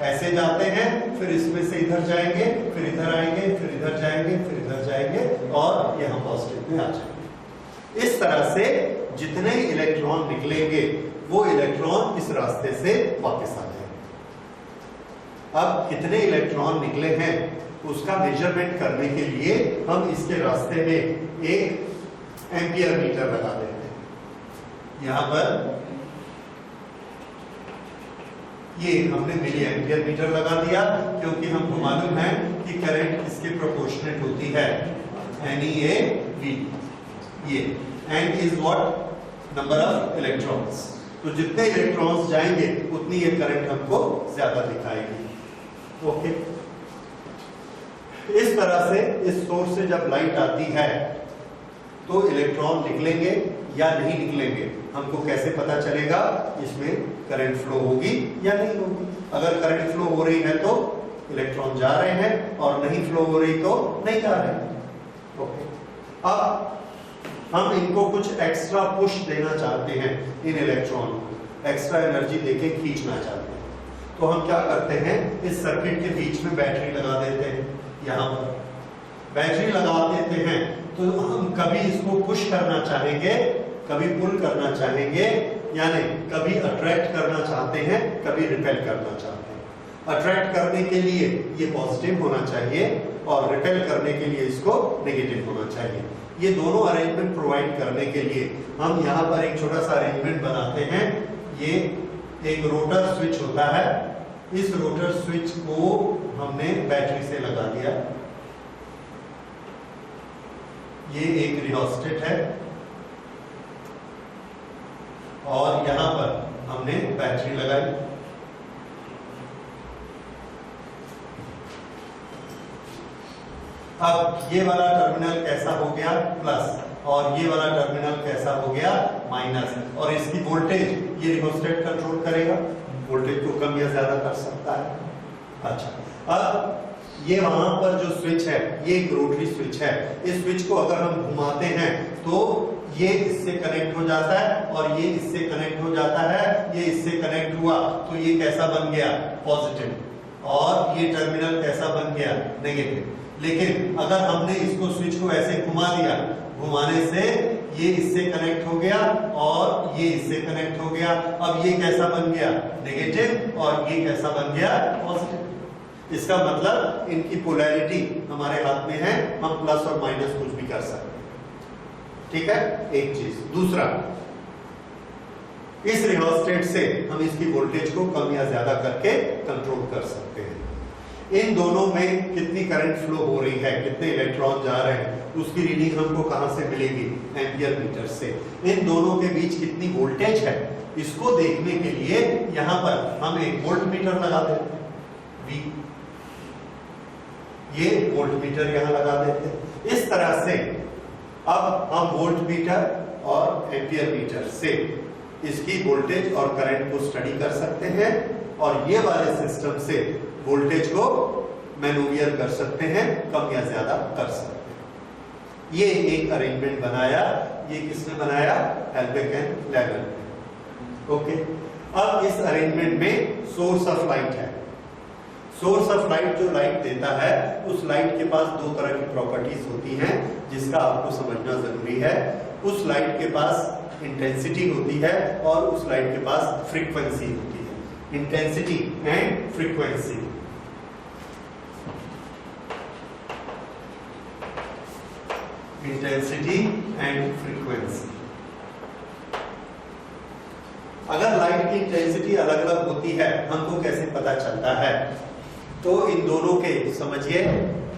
ऐसे जाते हैं, फिर इसमें से इधर जाएंगे, फिर इधर आएंगे, फिर इधर जाएंगे, फिर इधर जाएंगे और यहां पॉजिटिव में आ जाएंगे। इस तरह से जितने इलेक्ट्रॉन निकलेंगे वो इलेक्ट्रॉन इस रास्ते से वापस आ जाएंगे। अब कितने इलेक्ट्रॉन निकले हैं उसका मेजरमेंट करने के लिए हम इसके रास्ते में एक एम्पियर मीटर लगा देते हैं। यहां पर ये हमने मिली एम्पियर मीटर लगा दिया, क्योंकि हमको मालूम है कि करंट इसके प्रोपोर्शनेट होती है NeAV। ये N is what? Number of electrons. तो जितने इलेक्ट्रॉन्स जाएंगे उतनी ये करंट हमको ज्यादा दिखाएगी। ओके। इस तरह से इस सोर्स से जब लाइट आती है तो इलेक्ट्रॉन निकलेंगे या नहीं निकलेंगे हमको कैसे पता चलेगा? इसमें करंट फ्लो होगी या नहीं होगी। अगर करंट फ्लो हो रही है तो इलेक्ट्रॉन जा रहे हैं, और नहीं फ्लो हो रही तो नहीं जा रहे हैं। ओके। अब हम इनको कुछ एक्स्ट्रा पुश देना चाहते हैं, इन इलेक्ट्रॉन को एक्स्ट्रा एनर्जी देके खींचना चाहते हैं, तो हम क्या करते हैं? इस सर्किट के बीच में बैटरी लगा देते हैं। यहां पर बैटरी लगा देते हैं तो हम कभी इसको पुश करना चाहेंगे, कभी पुल करना चाहेंगे, यानी कभी अट्रैक्ट करना चाहते हैं, कभी रिपेल करना चाहते हैं। अट्रैक्ट करने के लिए ये पॉजिटिव होना चाहिए और रिपेल करने के लिए इसको नेगेटिव होना चाहिए। ये दोनों अरेंजमेंट प्रोवाइड करने के लिए हम यहाँ पर एक छोटा सा अरेंजमेंट बनाते हैं। ये एक रोटर स्विच होता है, इस रोटर स्विच को हमने बैटरी से लगा दिया। ये एक रियोस्टेट है और यहां पर हमने बैटरी लगाई। अब ये वाला टर्मिनल कैसा हो गया? प्लस, और ये वाला टर्मिनल कैसा हो गया? माइनस। और इसकी वोल्टेज ये रियोस्टेट कंट्रोल करेगा, वोल्टेज को कम या ज्यादा कर सकता है। अच्छा, अब ये वहां पर जो स्विच है ये एक रोटरी स्विच है। इस स्विच को अगर हम घुमाते हैं तो ये इससे कनेक्ट हो जाता है और ये इससे कनेक्ट हो जाता है, ये इससे कनेक्ट हुआ तो ये कैसा बन गया? पॉजिटिव। और ये टर्मिनल कैसा बन गया? नेगेटिव। लेकिन अगर हमने इसको स्विच को ऐसे घुमा दिया, घुमाने से ये इससे कनेक्ट हो गया और ये इससे कनेक्ट हो गया। अब ये कैसा बन गया? नेगेटिव, और ये कैसा बन गया? पॉजिटिव। इसका मतलब इनकी पोलैरिटी हमारे हाथ में है, हम प्लस और माइनस कुछ भी कर सकते हैं। ठीक है, एक चीज। दूसरा, इस रियोस्टेट से हम इसकी वोल्टेज को कम या ज्यादा करके कंट्रोल कर सकते हैं। इन दोनों में कितनी करंट फ्लो हो रही है, कितने इलेक्ट्रॉन जा रहे हैं, उसकी रीडिंग हमको कहां से मिलेगी? एम्पियर मीटर से। इन दोनों के बीच कितनी वोल्टेज है इसको देखने के लिए यहां पर हम एक वोल्ट मीटर लगा देते हैं, V। ये वोल्ट मीटर यहां लगा देते हैं। इस तरह से अब हम वोल्ट मीटर और एम्पियर मीटर से इसकी वोल्टेज और करंट को स्टडी कर सकते हैं, और ये वाले सिस्टम से वोल्टेज को मैनूवियर कर सकते हैं, कम या ज्यादा कर सकते हैं। ये एक अरेंजमेंट बनाया, ये किसने बनाया? हेल्बेक एंड लेवेल। ओके। अब इस अरेंजमेंट में सोर्स ऑफ लाइट है। सोर्स ऑफ लाइट जो लाइट देता है, उस लाइट के पास दो तरह की प्रॉपर्टीज होती हैं जिसका आपको समझना जरूरी है। उस लाइट के पास इंटेंसिटी होती है और उस लाइट के पास फ्रीक्वेंसी होती है। Intensity and frequency. Intensity and frequency. अगर लाइट की इंटेंसिटी अलग अलग होती है हमको कैसे पता चलता है? तो इन दोनों के समझिए,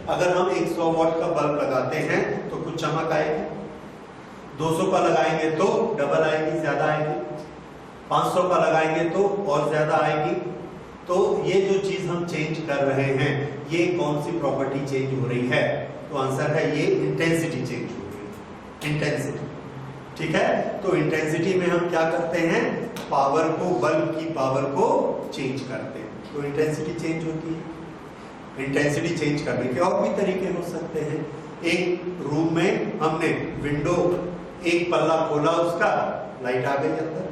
अगर हम 100 वॉट का बल्ब लगाते हैं तो कुछ चमक आएगी, 200 का लगाएंगे तो डबल आएगी, ज्यादा आएगी, 500 का लगाएंगे तो और ज्यादा आएगी। तो ये जो चीज हम चेंज कर रहे हैं ये कौन सी प्रॉपर्टी चेंज हो रही है? तो आंसर है ये इंटेंसिटी चेंज हो रही है, इंटेंसिटी। ठीक है, तो इंटेंसिटी में हम क्या करते हैं? पावर को, बल्ब की पावर को चेंज करते हैं, तो इंटेंसिटी चेंज होती है। इंटेंसिटी चेंज करने के और भी तरीके हो सकते हैं। एक रूम में हमने विंडो एक पल्ला खोला, उसका लाइट आ गई अंदर,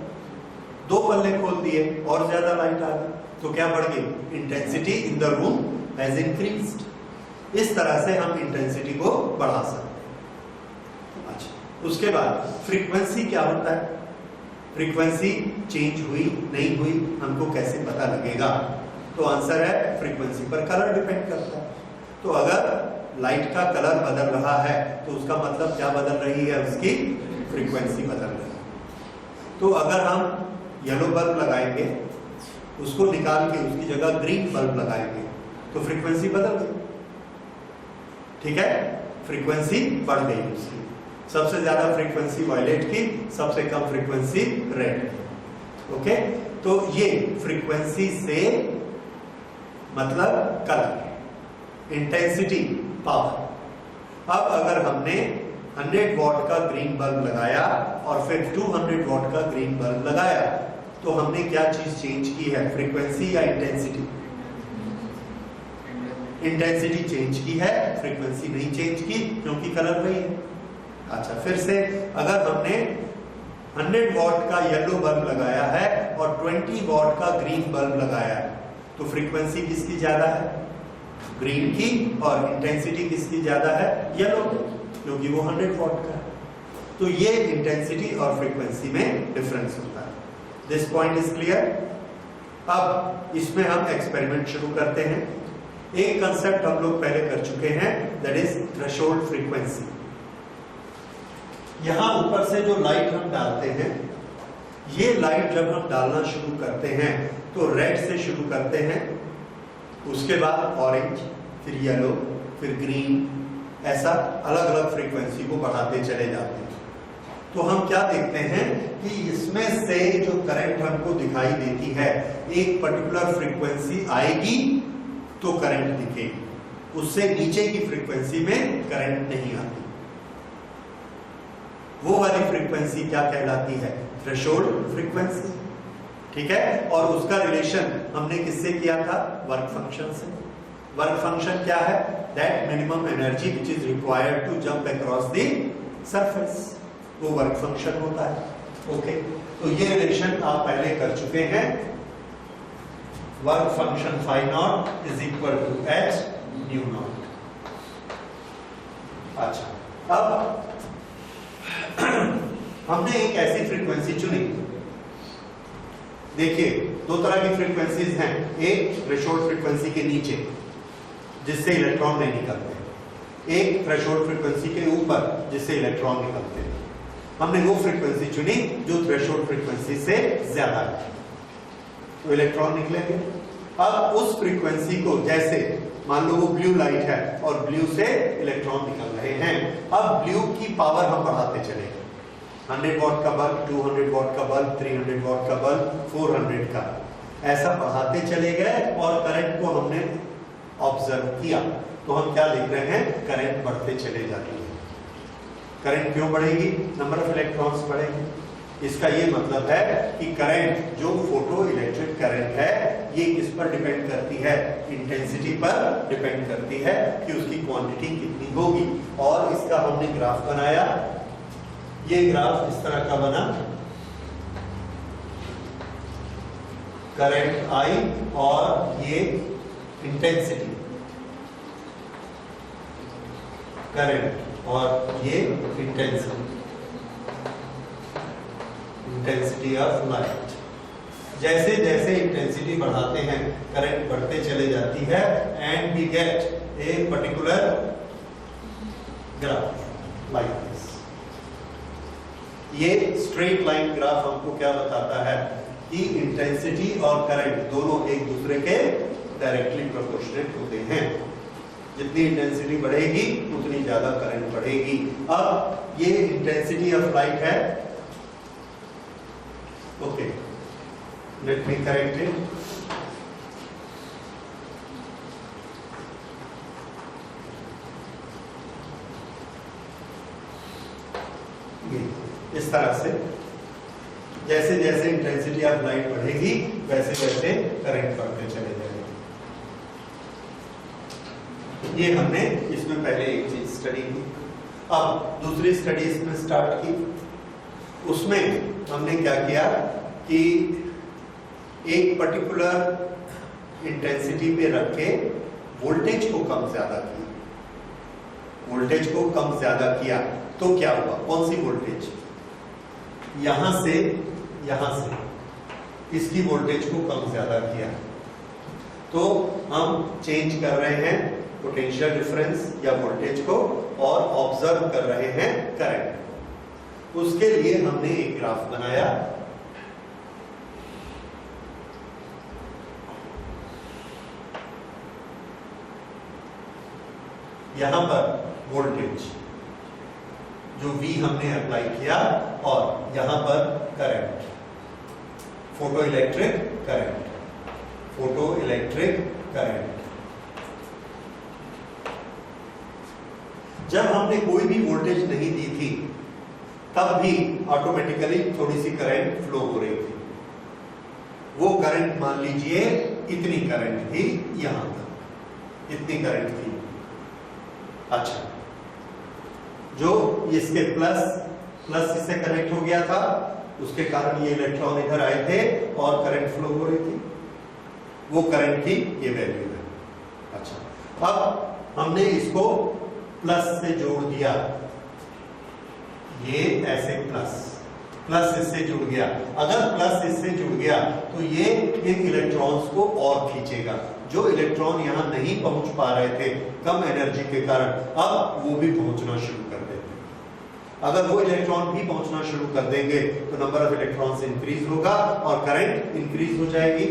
2 पल्ले खोल दिए और ज्यादा लाइट आ गई, तो क्या बढ़ गई? Intensity in the room has increased. इस तरह से हम इंटेंसिटी को बढ़ा सकते हैं। अच्छा, उसके बाद फ्रीक्वेंसी क्या होता है? फ्रीक्वेंसी चेंज हुई नहीं हुई हमको कैसे पता लगेगा? तो आंसर है फ्रीक्वेंसी पर कलर डिपेंड करता है। तो अगर लाइट का कलर बदल रहा है तो उसका मतलब क्या बदल रही है? उसकी फ्रीक्वेंसी बदल रही है। तो अगर हम येलो बल्ब लगाएंगे, उसको निकाल के उसकी जगह ग्रीन बल्ब लगाएंगे तो फ्रीक्वेंसी बदल गई। ठीक है, फ्रीक्वेंसी बढ़ गई उसकी। सबसे ज्यादा फ्रीक्वेंसी वायलेट की, सबसे कम फ्रीक्वेंसी रेड की। ओके, तो ये फ्रीक्वेंसी से मतलब कलर, इंटेंसिटी, पावर। अब अगर हमने 100 वॉट का ग्रीन बल्ब लगाया और फिर 200 वॉट का ग्रीन बल्ब लगाया तो हमने क्या चीज चेंज की है? फ्रीक्वेंसी या इंटेंसिटी? इंटेंसिटी चेंज की है, फ्रीक्वेंसी नहीं चेंज की क्योंकि कलर वही है। अच्छा, फिर से अगर हमने 100 वॉट का येलो बल्ब लगाया है और 20 वॉट का ग्रीन बल्ब लगाया है तो फ्रीक्वेंसी किसकी ज्यादा है? ग्रीन की। और इंटेंसिटी किसकी ज्यादा है? येलो की, क्योंकि वो 100 वॉट का है। तो ये इंटेंसिटी और फ्रीक्वेंसी में डिफरेंस होता है। This point is clear? अब इसमें हम एक्सपेरिमेंट शुरू करते हैं। एक कंसेप्ट हम लोग पहले कर चुके हैं, दैट इज थ्रेशोल्ड फ्रीक्वेंसी। यहां ऊपर से जो लाइट हम डालते हैं, ये लाइट जब हम डालना शुरू करते हैं तो रेड से शुरू करते हैं, उसके बाद ऑरेंज, फिर येलो, फिर ग्रीन, ऐसा अलग अलग फ्रीक्वेंसी को बढ़ाते चले जाते हैं। तो हम क्या देखते हैं कि इसमें से जो करंट हमको दिखाई देती है, एक पर्टिकुलर फ्रीक्वेंसी आएगी तो करंट दिखेगी, उससे नीचे की फ्रीक्वेंसी में करंट नहीं आती। वो वाली फ्रीक्वेंसी क्या कहलाती है? Threshold frequency. ठीक है, और उसका रिलेशन हमने किससे किया था? वर्क फंक्शन से। वर्क फंक्शन क्या है? That minimum energy which is required to jump across the surface, वो वर्क फंक्शन होता है। ओके, तो ये रिलेशन आप पहले कर चुके हैं। Work function phi naught is equal to h nu naught. अच्छा, अब हमने एक ऐसी फ्रीक्वेंसी चुनी। देखिए, 2 तरह की फ्रीक्वेंसीज हैं। एक थ्रेशोल्ड फ्रीक्वेंसी के नीचे जिससे इलेक्ट्रॉन नहीं निकलते, एक थ्रेशोल्ड फ्रीक्वेंसी के ऊपर जिससे इलेक्ट्रॉन निकलते हैं। हमने वो फ्रीक्वेंसी चुनी जो थ्रेशोल्ड फ्रीक्वेंसी से ज्यादा है, तो इलेक्ट्रॉन निकलेंगे। अब उस फ्रीक्वेंसी को, जैसे मान लो वो ब्लू लाइट है और ब्लू से इलेक्ट्रॉन निकल रहे हैं, अब ब्लू की पावर हम बढ़ाते चलेंगे। 100 वॉट का बल्ब, 200 वॉट का बल्ब, 300 वॉट का बल्ब, 400 का, ऐसा बढ़ाते चले गए और करंट को हमने ऑब्जर्व किया। तो हम क्या देख रहे हैं? करंट बढ़ते चले जाती है। करंट क्यों बढ़ेगी? नंबर ऑफ इलेक्ट्रॉन्स बढ़ेंगे। इसका ये मतलब है कि करंट, जो फोटो इलेक्ट्रिक करंट है, ये किस पर डिपेंड करती है? इंटेंसिटी पर डिपेंड करती है कि उसकी क्वांटिटी कितनी होगी। और इसका हमने ग्राफ बनाया। ये ग्राफ इस तरह का बना, करंट आई और ये इंटेंसिटी, करंट और ये इंटेंसिटी। Intensity of light. जैसे जैसे इंटेंसिटी बढ़ाते हैं करंट बढ़ते चले जाती है and we get a particular graph like this. ये स्ट्रेट लाइन ग्राफ हमको क्या बताता है कि इंटेंसिटी और करंट दोनों एक दूसरे के डायरेक्टली प्रोपोर्शनेट होते हैं। जितनी इंटेंसिटी बढ़ेगी उतनी ज्यादा करंट बढ़ेगी। अब ये इंटेंसिटी ऑफ लाइट है, okay, let me correct it. इस तरह से जैसे जैसे इंटेंसिटी ऑफ लाइट बढ़ेगी वैसे वैसे करंट बढ़ते चले जाएंगे। ये हमने इसमें पहले एक चीज स्टडी की। अब दूसरी स्टडी इसमें स्टार्ट की। उसमें हमने क्या किया कि एक पर्टिकुलर इंटेंसिटी पे रख के वोल्टेज को कम ज्यादा किया। वोल्टेज को कम ज्यादा किया तो क्या हुआ? कौन सी वोल्टेज? यहां से इसकी वोल्टेज को कम ज्यादा किया तो हम चेंज कर रहे हैं पोटेंशियल डिफरेंस या वोल्टेज को और ऑब्जर्व कर रहे हैं करंट। उसके लिए हमने एक ग्राफ बनाया। यहां पर वोल्टेज जो V हमने अप्लाई किया और यहां पर current, photo electric current, photo electric current. जब हमने कोई भी वोल्टेज नहीं दी थी तब भी ऑटोमेटिकली थोड़ी सी करंट फ्लो हो रही थी। वो करंट मान लीजिए इतनी करंट थी, यहां तक इतनी करंट थी। अच्छा, जो इसके प्लस इससे कनेक्ट हो गया था उसके कारण ये इलेक्ट्रॉन इधर आए थे और करंट फ्लो हो रही थी। वो करंट की ये वैल्यू है। अच्छा, अब हमने इसको प्लस से जोड़ दिया। ये ऐसे प्लस इससे जुड़ गया। अगर प्लस इससे जुड़ गया तो ये इन इलेक्ट्रॉन्स को और खींचेगा। जो इलेक्ट्रॉन यहां नहीं पहुंच पा रहे थे कम एनर्जी के कारण, अब वो भी पहुंचना शुरू कर देते। अगर वो इलेक्ट्रॉन भी पहुंचना शुरू कर देंगे तो नंबर ऑफ इलेक्ट्रॉन्स इंक्रीज होगा और करंट इंक्रीज हो जाएगी।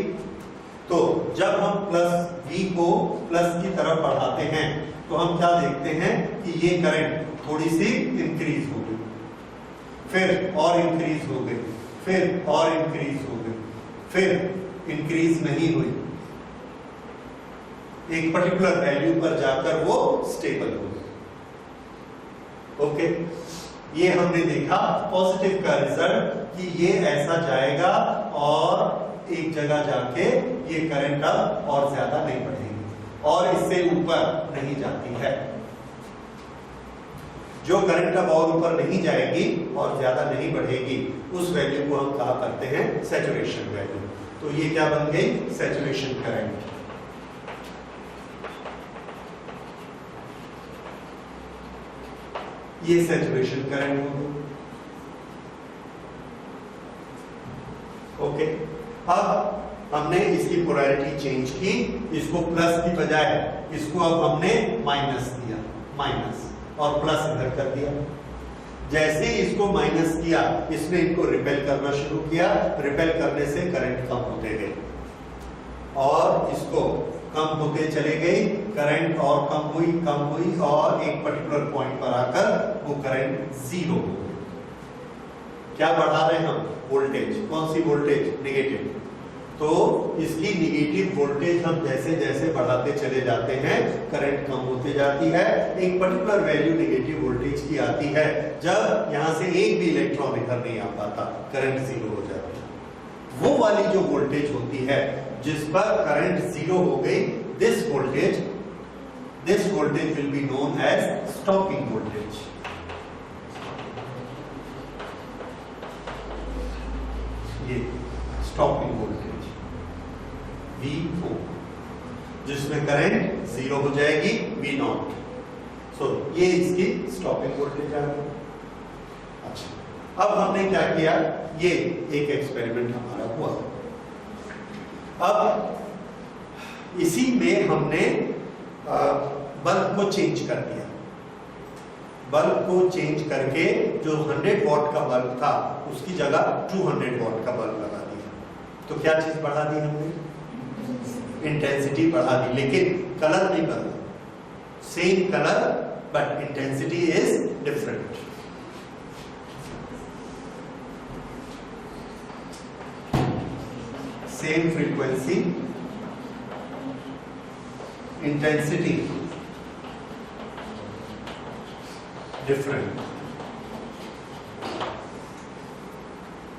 तो जब हम प्लस V को प्लस की तरफ बढ़ाते हैं तो हम क्या देखते हैं कि ये करंट थोड़ी सी इंक्रीज हो गई, फिर और इंक्रीज हो गई, फिर और इंक्रीज हो गई, फिर इंक्रीज नहीं हुई। एक पर्टिकुलर वैल्यू पर जाकर वो स्टेबल हो गई। ओके, ये हमने देखा पॉजिटिव का रिजल्ट कि ये ऐसा जाएगा और एक जगह जाके ये करंट अब और ज्यादा नहीं बढ़ेगी और इससे ऊपर नहीं जाती है। जो करंट अब और ऊपर नहीं जाएगी और ज्यादा नहीं बढ़ेगी उस वैल्यू को हम कहा करते हैं सैचुरेशन वैल्यू। तो ये क्या बन गई? Saturation current. ये सैचुरेशन करंट होगी। ओके, अब हमने इसकी पोलैरिटी चेंज की। इसको प्लस की बजाय इसको अब हमने माइनस दिया, माइनस, और प्लस इधर कर दिया। जैसे ही इसको माइनस किया इसने इनको रिपेल करना शुरू किया। रिपेल करने से करंट कम होते गए और इसको कम होते चले गए। करंट और कम हुई और एक पर्टिकुलर पॉइंट पर आकर वो करंट जीरो हो गई। क्या बढ़ा रहे हैं हम? वोल्टेज। कौन सी वोल्टेज? नेगेटिव। तो इसकी नेगेटिव वोल्टेज हम जैसे जैसे बढ़ाते चले जाते हैं करंट कम होते जाती है। एक पर्टिकुलर वैल्यू नेगेटिव वोल्टेज की आती है जब यहां से एक भी इलेक्ट्रॉन इधर नहीं आ पाता, करंट जीरो हो जाती है। वो वाली जो वोल्टेज होती है जिस पर करंट जीरो हो गई, this voltage will be known as stopping voltage. ये स्टॉपिंग वोल्टेज V0, जिसमें करंट जीरो हो जाएगी V0। सो ये इसकी स्टॉपिंग वोल्टेज आ गई। अच्छा, अब हमने क्या किया, ये एक एक्सपेरिमेंट हमारा हुआ। अब इसी में हमने बल्ब को चेंज कर दिया। बल्ब को चेंज करके जो 100 वॉट का बल्ब था उसकी जगह 200 वॉट का बल्ब लगा दिया। तो क्या चीज बढ़ा दी हमने, इंटेंसिटी बढ़ा दी, लेकिन कलर नहीं बदला, same colour but intensity is different. Same frequency, intensity different.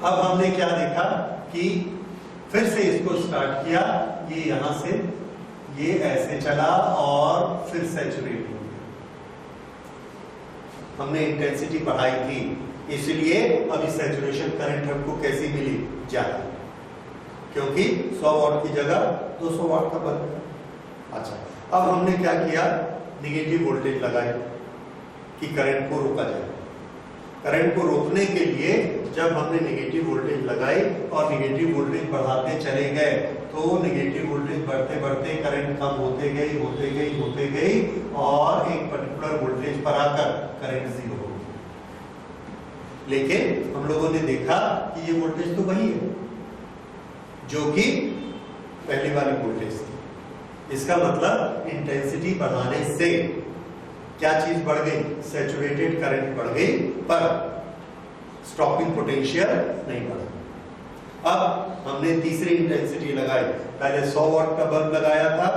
अब हमने क्या देखा कि फिर से इसको स्टार्ट किया, ये यहां से ये ऐसे चला और फिर सैचुरेट हो गया। हमने इंटेंसिटी बढ़ाई थी, इसलिए अभी सैचुरेशन करंट हमको कैसी मिली, ज्यादा, क्योंकि 100 वॉट की जगह 200 वॉट का बल्ब। अच्छा, अब हमने क्या किया, निगेटिव वोल्टेज लगाई कि करंट को रोका जाए। करंट को रोकने के लिए जब हमने नेगेटिव वोल्टेज लगाई और नेगेटिव वोल्टेज बढ़ाते चले गए तो नेगेटिव वोल्टेज बढ़ते बढ़ते करंट कम होते गई और एक पर्टिकुलर वोल्टेज पर आकर करंट 0 हो गई। लेकिन हम लोगों ने देखा कि ये वोल्टेज तो वही है जो कि पहली वाली वोल्टेज थी। इसका मतलब इंटेंसिटी बढ़ाने से क्या चीज बढ़ गई, सैचुरेटेड करंट बढ़ गई पर स्टॉपिंग पोटेंशियल नहीं बढ़ा। अब हमने तीसरी इंटेंसिटी लगाई, पहले 100 वॉट का बल्ब लगाया था,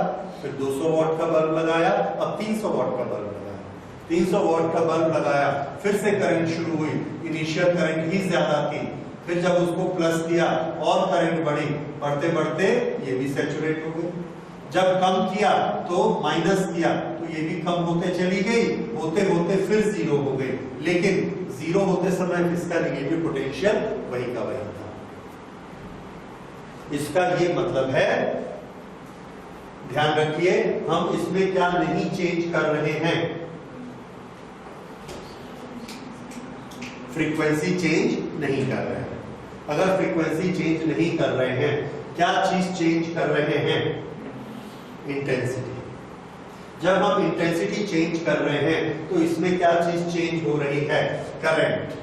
फिर 200 वॉट का बल्ब लगाया, अब 300 वॉट का बल्ब लगाया। 300 वॉट का बल्ब लगाया, फिर से करंट शुरू हुई, इनिशियल करंट ही ज्यादा थी, फिर जब उसको प्लस दिया और करंट बढ़ी, बढ़ते बढ़ते ये भी सैचुरेट हो गई। जब कम किया तो माइनस किया तो ये भी कम होते चली गई, होते होते फिर 0 हो गई। लेकिन 0 होते समय इसका नेगेटिव पोटेंशियल वही का वही था। इसका ये मतलब है, ध्यान रखिए, हम इसमें क्या नहीं चेंज कर रहे हैं, फ्रीक्वेंसी चेंज नहीं कर रहे हैं। अगर फ्रीक्वेंसी चेंज नहीं कर रहे हैं, क्या चीज चेंज कर रहे हैं, इंटेंसिटी। जब हम इंटेंसिटी चेंज कर रहे हैं तो इसमें क्या चीज चेंज हो रही है, करंट।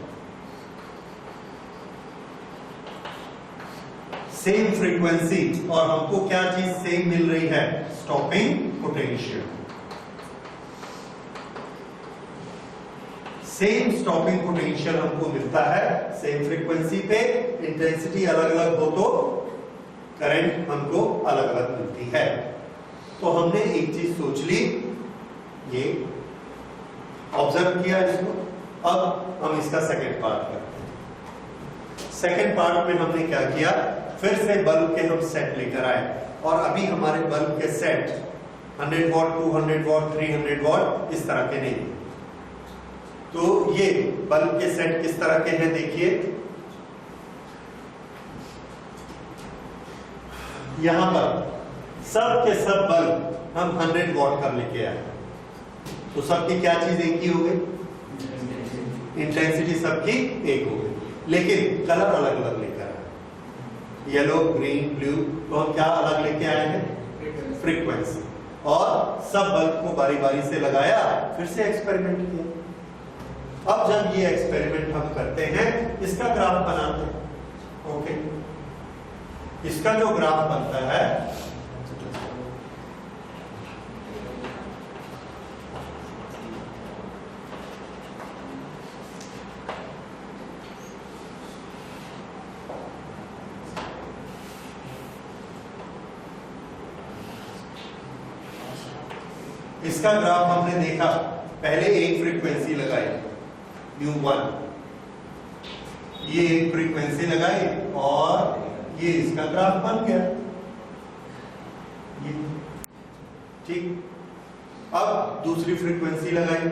सेम फ्रीक्वेंसी और हमको क्या चीज सेम मिल रही है, stopping potential. Same stopping potential हमको मिलता है सेम फ्रीक्वेंसी पे। इंटेंसिटी अलग अलग हो तो करंट हमको अलग अलग मिलती है। तो हमने एक चीज सोच ली, ये ऑब्जर्व किया इसको। अब हम इसका सेकंड पार्ट करते हैं। सेकंड पार्ट में हमने क्या किया, फिर से बल्ब के हम सेट लेकर आए और अभी हमारे बल्ब के सेट 100 वॉट, 200 वॉट, 300 वॉट इस तरह के नहीं। तो ये बल्ब के सेट किस तरह के हैं, देखिए यहां पर सब के सब बल्ब हम 100 वॉट कर लेके आए, तो सबकी क्या चीज एक ही हो गई, इंटेंसिटी सबकी एक हो गई, लेकिन कलर अलग अलग लेकर आए, येलो, ग्रीन, ब्लू। तो हम क्या अलग लेके आए हैं, फ्रीक्वेंसी। और सब बल्ब को बारी बारी से लगाया, फिर से एक्सपेरिमेंट किया। अब जब ये एक्सपेरिमेंट हम करते हैं, इसका ग्राफ बनाते हैं। ओके, इसका जो ग्राफ बनता है, इसका ग्राफ हमने देखा, पहले एक फ्रीक्वेंसी लगाई u1, ये एक फ्रीक्वेंसी लगाई और ये इसका ग्राफ बन गया, ये ठीक। अब दूसरी फ्रीक्वेंसी लगाई,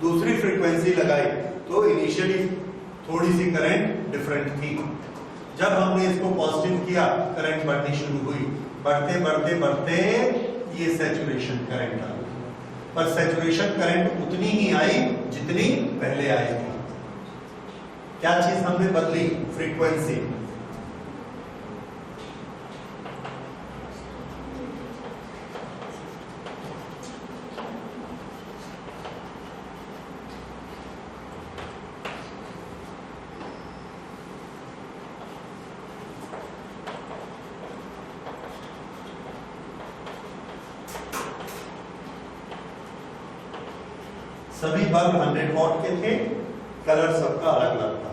दूसरी फ्रीक्वेंसी लगाई तो इनिशियली थोड़ी सी करंट डिफरेंट थी। जब हमने इसको पॉजिटिव किया, करंट बढ़नी शुरू हुई, बढ़ते बढ़ते बढ़ते ये सैचुरेशन करंट आ गई, पर सैचुरेशन करंट उतनी ही आई जितनी पहले आई थी। क्या चीज हमने बदली? फ्रीक्वेंसी। सभी बल्ब 100 वॉट के थे, कलर सबका अलग अलग था।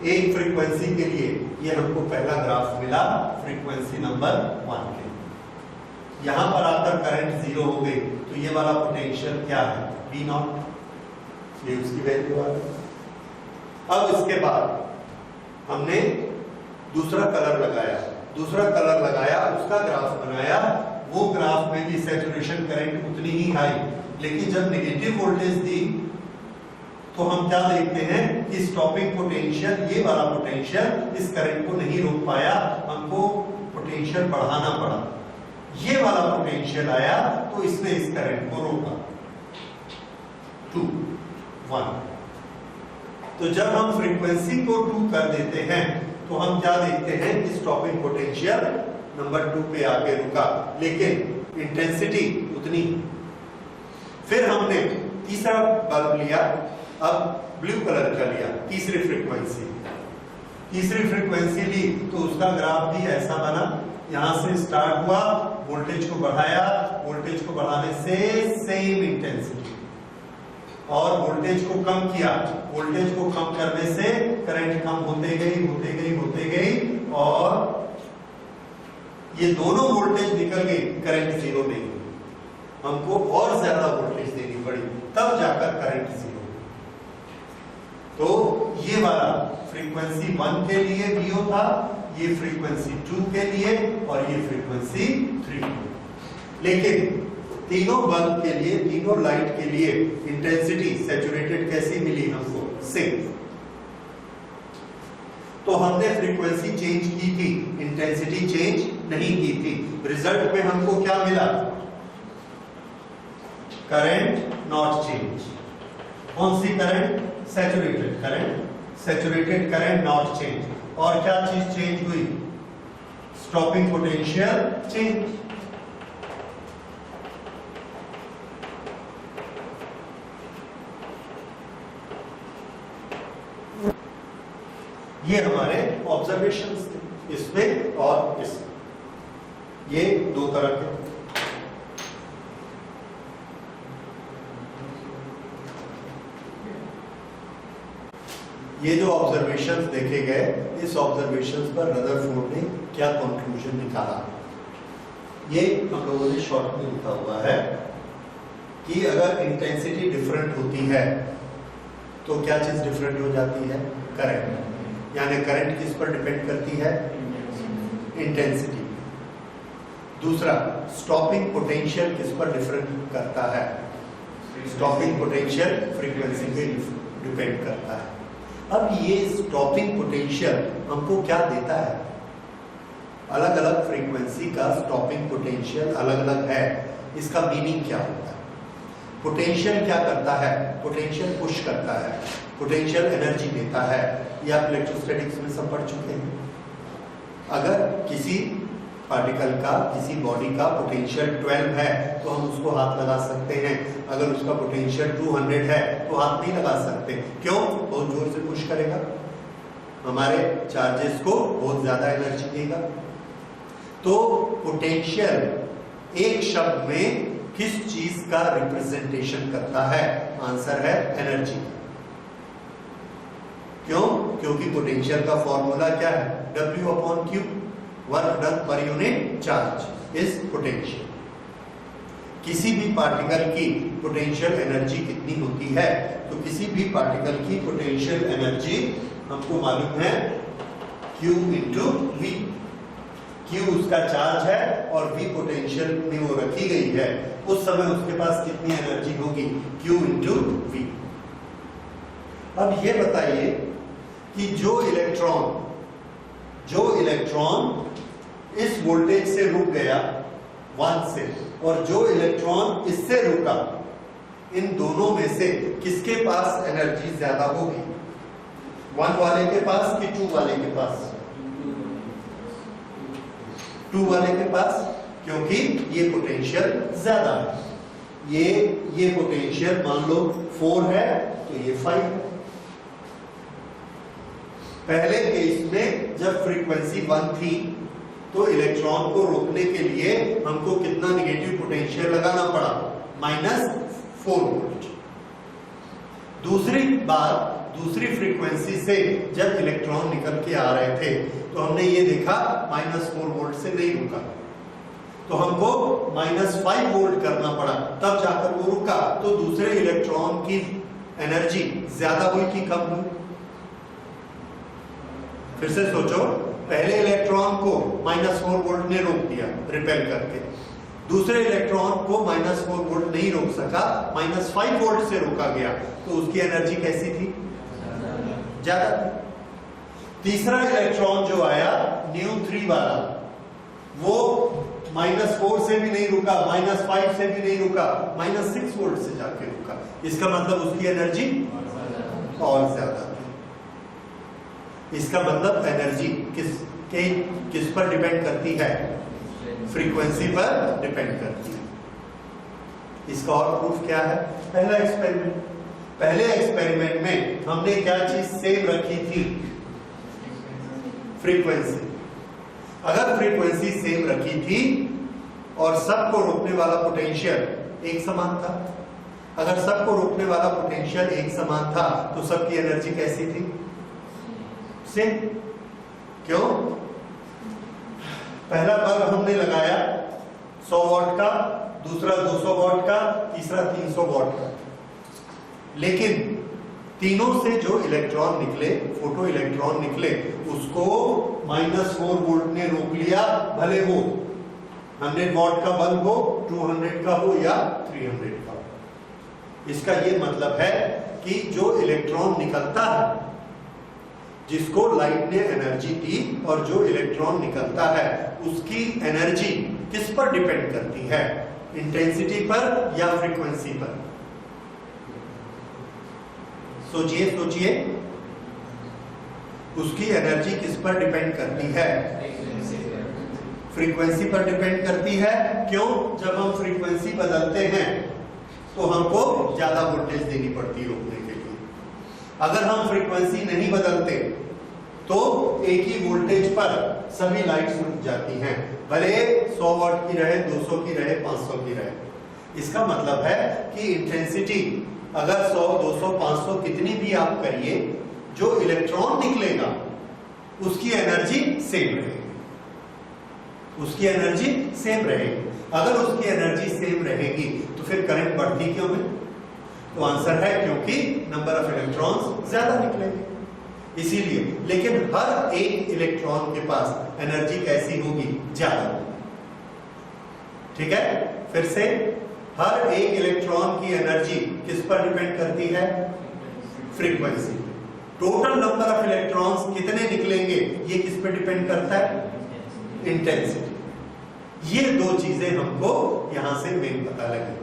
एक फ्रीक्वेंसी के लिए ये हमको पहला ग्राफ मिला, फ्रीक्वेंसी नंबर 1 के। यहां पर आकर करंट 0 हो गई, तो ये वाला पोटेंशियल क्या है? V0, ये उसकी वैल्यू आ गई। अब इसके बाद हमने दूसरा कलर लगाया, उसका ग्राफ बनाया। वो ग्राफ में भी सैचुरेशन करंट उतनी ही हाई, लेकिन जब नेगेटिव वोल्टेज दी तो हम क्या देखते हैं कि स्टॉपिंग पोटेंशियल, ये वाला पोटेंशियल इस करंट को नहीं रोक पाया, हमको पोटेंशियल बढ़ाना पड़ा। ये वाला पोटेंशियल आया तो इसने इस करंट को रोका। 2, 1। तो जब हम फ्रीक्वेंसी को 2 कर देते हैं तो हम क्या देखते हैं कि स्टॉपिंग पोटेंशियल नंबर 2 पे आके रुका, लेकिन इंटेंसिटी उतनी। फिर हमने तीसरा बल्ब लिया, अब ब्लू कलर का लिया, तीसरी फ्रीक्वेंसी ली तो उसका ग्राफ भी ऐसा बना। यहां से स्टार्ट हुआ, वोल्टेज को बढ़ाया, वोल्टेज को बढ़ाने से सेम इंटेंसिटी, और वोल्टेज को कम किया, वोल्टेज को कम करने से करंट कम होते गई, और ये दोनों वोल्टेज निकल गई, करंट 0 नहीं हुई। हमको और ज्यादा वोल्टेज देनी पड़ी, तब जाकर करंट 0। तो ये वाला फ्रीक्वेंसी 1 के लिए VO था, ये फ्रीक्वेंसी 2 के लिए, और ये फ्रीक्वेंसी 3। लेकिन तीनों बल्ब के लिए, तीनों लाइट के लिए इंटेंसिटी सैचुरेटेड कैसी मिली हमको? सेम। तो हमने फ्रीक्वेंसी चेंज की थी, इंटेंसिटी चेंज नहीं की थी। रिजल्ट में हमको क्या मिला? Current not change. कौन सी current? Saturated current not change. और क्या चीज चेंज हुई? Stopping potential change. ये हमारे ऑब्जर्वेशंस थे इसमें और इसमें। ये दो तरह के। ये जो ऑब्जर्वेशंस देखे गए, इस ऑब्जर्वेशंस पर रदरफोर्ड ने क्या कंक्लूजन निकाला, ये हम लोगों ने शॉर्ट में लिखा हुआ है कि अगर इंटेंसिटी डिफरेंट होती है तो क्या चीज डिफरेंट हो जाती है? करंट। यानी करंट किस पर डिपेंड करती है? इंटेंसिटी। दूसरा, स्टॉपिंग पोटेंशियल किस पर डिफरेंट करता है? स्टॉपिंग पोटेंशियल फ्रीक्वेंसी पे डिपेंड करता है। अब ये स्टॉपिंग पोटेंशियल हमको क्या देता है? अलग अलग फ्रीक्वेंसी का स्टॉपिंग पोटेंशियल अलग अलग है। इसका मीनिंग क्या होता है? पोटेंशियल क्या करता है? पोटेंशियल पुश करता है, पोटेंशियल एनर्जी देता है। ये आप इलेक्ट्रोस्टैटिक्स में सब पढ़ चुके हैं। अगर किसी पार्टिकल का, किसी बॉडी का पोटेंशियल 12 है तो हम उसको हाथ लगा सकते हैं। अगर उसका पोटेंशियल 200 है तो हाथ नहीं लगा सकते। क्यों? बहुत जोर से पुश करेगा, हमारे चार्जेस को बहुत ज्यादा एनर्जी देगा। तो पोटेंशियल एक शब्द में किस चीज का रिप्रेजेंटेशन करता है? आंसर है एनर्जी। क्यों? क्योंकि पोटेंशियल का फॉर्मूला क्या है? W/Q, work done per unit charge is potential. किसी भी पार्टिकल की पोटेंशियल एनर्जी कितनी होती है? तो किसी भी पार्टिकल की पोटेंशियल एनर्जी हमको मालूम है Q इंटू V। Q उसका चार्ज है और V पोटेंशियल में वो रखी गई है। उस समय उसके पास कितनी एनर्जी होगी? Q into V। अब ये बताइए कि जो इलेक्ट्रॉन इस वोल्टेज से रुक गया 1 से, और जो इलेक्ट्रॉन इससे रुका, इन दोनों में से किसके पास एनर्जी ज्यादा होगी? 1 वाले के पास कि 2 वाले के पास? 2 वाले के पास, क्योंकि ये पोटेंशियल ज्यादा है। ये पोटेंशियल मान लो 4 है तो ये 5 है। पहले केस में जब फ्रीक्वेंसी 1 थी तो इलेक्ट्रॉन को रोकने के लिए हमको कितना नेगेटिव पोटेंशियल लगाना पड़ा? -4 वोल्ट। दूसरी बात, दूसरी फ्रीक्वेंसी से जब इलेक्ट्रॉन निकल के आ रहे थे तो हमने ये देखा -4 वोल्ट से नहीं रुका, तो हमको -5 वोल्ट करना पड़ा, तब जाकर वो रुका। तो दूसरे इलेक्ट्रॉन की एनर्जी ज्यादा हुई कि कम हुई? फिर से सोचो, पहले इलेक्ट्रॉन को -4 वोल्ट ने रोक दिया रिपेल करके, दूसरे इलेक्ट्रॉन को -4 वोल्ट नहीं रोक सका, -5 वोल्ट से रोका गया, तो उसकी एनर्जी कैसी थी? ज्यादा थी। तीसरा इलेक्ट्रॉन जो आया ν3 वाला, वो -4 से भी नहीं रुका, -5 से भी नहीं रुका, -6 वोल्ट से जाके रुका। इसका मतलब उसकी एनर्जी और ज्यादा थी। इसका मतलब एनर्जी किस पर डिपेंड करती है? फ्रीक्वेंसी पर डिपेंड करती है। इसका और प्रूफ क्या है? पहले एक्सपेरिमेंट में हमने क्या चीज सेम रखी थी? फ्रीक्वेंसी। अगर फ्रीक्वेंसी सेम रखी थी और सबको रोकने वाला पोटेंशियल एक समान था, अगर सबको रोकने वाला पोटेंशियल एक समान था तो सबकी एनर्जी कैसी थी? सेम। क्यों? पहला बल्ब हमने लगाया 100 वॉट का, दूसरा 200 वॉट का, तीसरा 300 वॉट का, लेकिन तीनों से जो इलेक्ट्रॉन निकले, फोटो इलेक्ट्रॉन निकले, उसको -4 वोल्ट ने रोक लिया, भले वो 100 वॉट का बल्ब हो, 200 का हो या 300 का हो। इसका ये मतलब है कि जो इलेक्ट्रॉन निकलता है, जिसको लाइट ने एनर्जी दी, और जो इलेक्ट्रॉन निकलता है उसकी एनर्जी किस पर डिपेंड करती है? इंटेंसिटी पर या फ्रीक्वेंसी पर? सोचिए, उसकी एनर्जी किस पर डिपेंड करती है? फ्रीक्वेंसी पर डिपेंड करती है। क्यों? जब हम फ्रीक्वेंसी बदलते हैं तो हमको ज्यादा वोल्टेज देनी पड़ती है रोकने के लिए। अगर हम फ्रीक्वेंसी नहीं बदलते तो एक ही वोल्टेज पर सभी लाइट्स रुक जाती हैं, भले 100 वॉट की रहे, 200 की रहे, 500 की रहे। इसका मतलब है कि इंटेंसिटी अगर 100, 200, 500 कितनी भी आप करिए, जो इलेक्ट्रॉन निकलेगा उसकी एनर्जी सेम रहेगी, उसकी एनर्जी सेम रहेगी। अगर उसकी एनर्जी सेम रहेगी तो फिर करंट बढ़ती क्यों है? तो आंसर है क्योंकि नंबर ऑफ इलेक्ट्रॉन्स ज्यादा निकलेंगे, इसीलिए। लेकिन हर एक इलेक्ट्रॉन के पास एनर्जी कैसी होगी? ज्यादा होगी। ठीक है, फिर से, हर एक इलेक्ट्रॉन की एनर्जी किस पर डिपेंड करती है? Frequency. Total number of electrons कितने निकलेंगे ये किस पर डिपेंड करता है? इंटेंसिटी। ये दो चीजें हमको यहां से मेन पता लगी।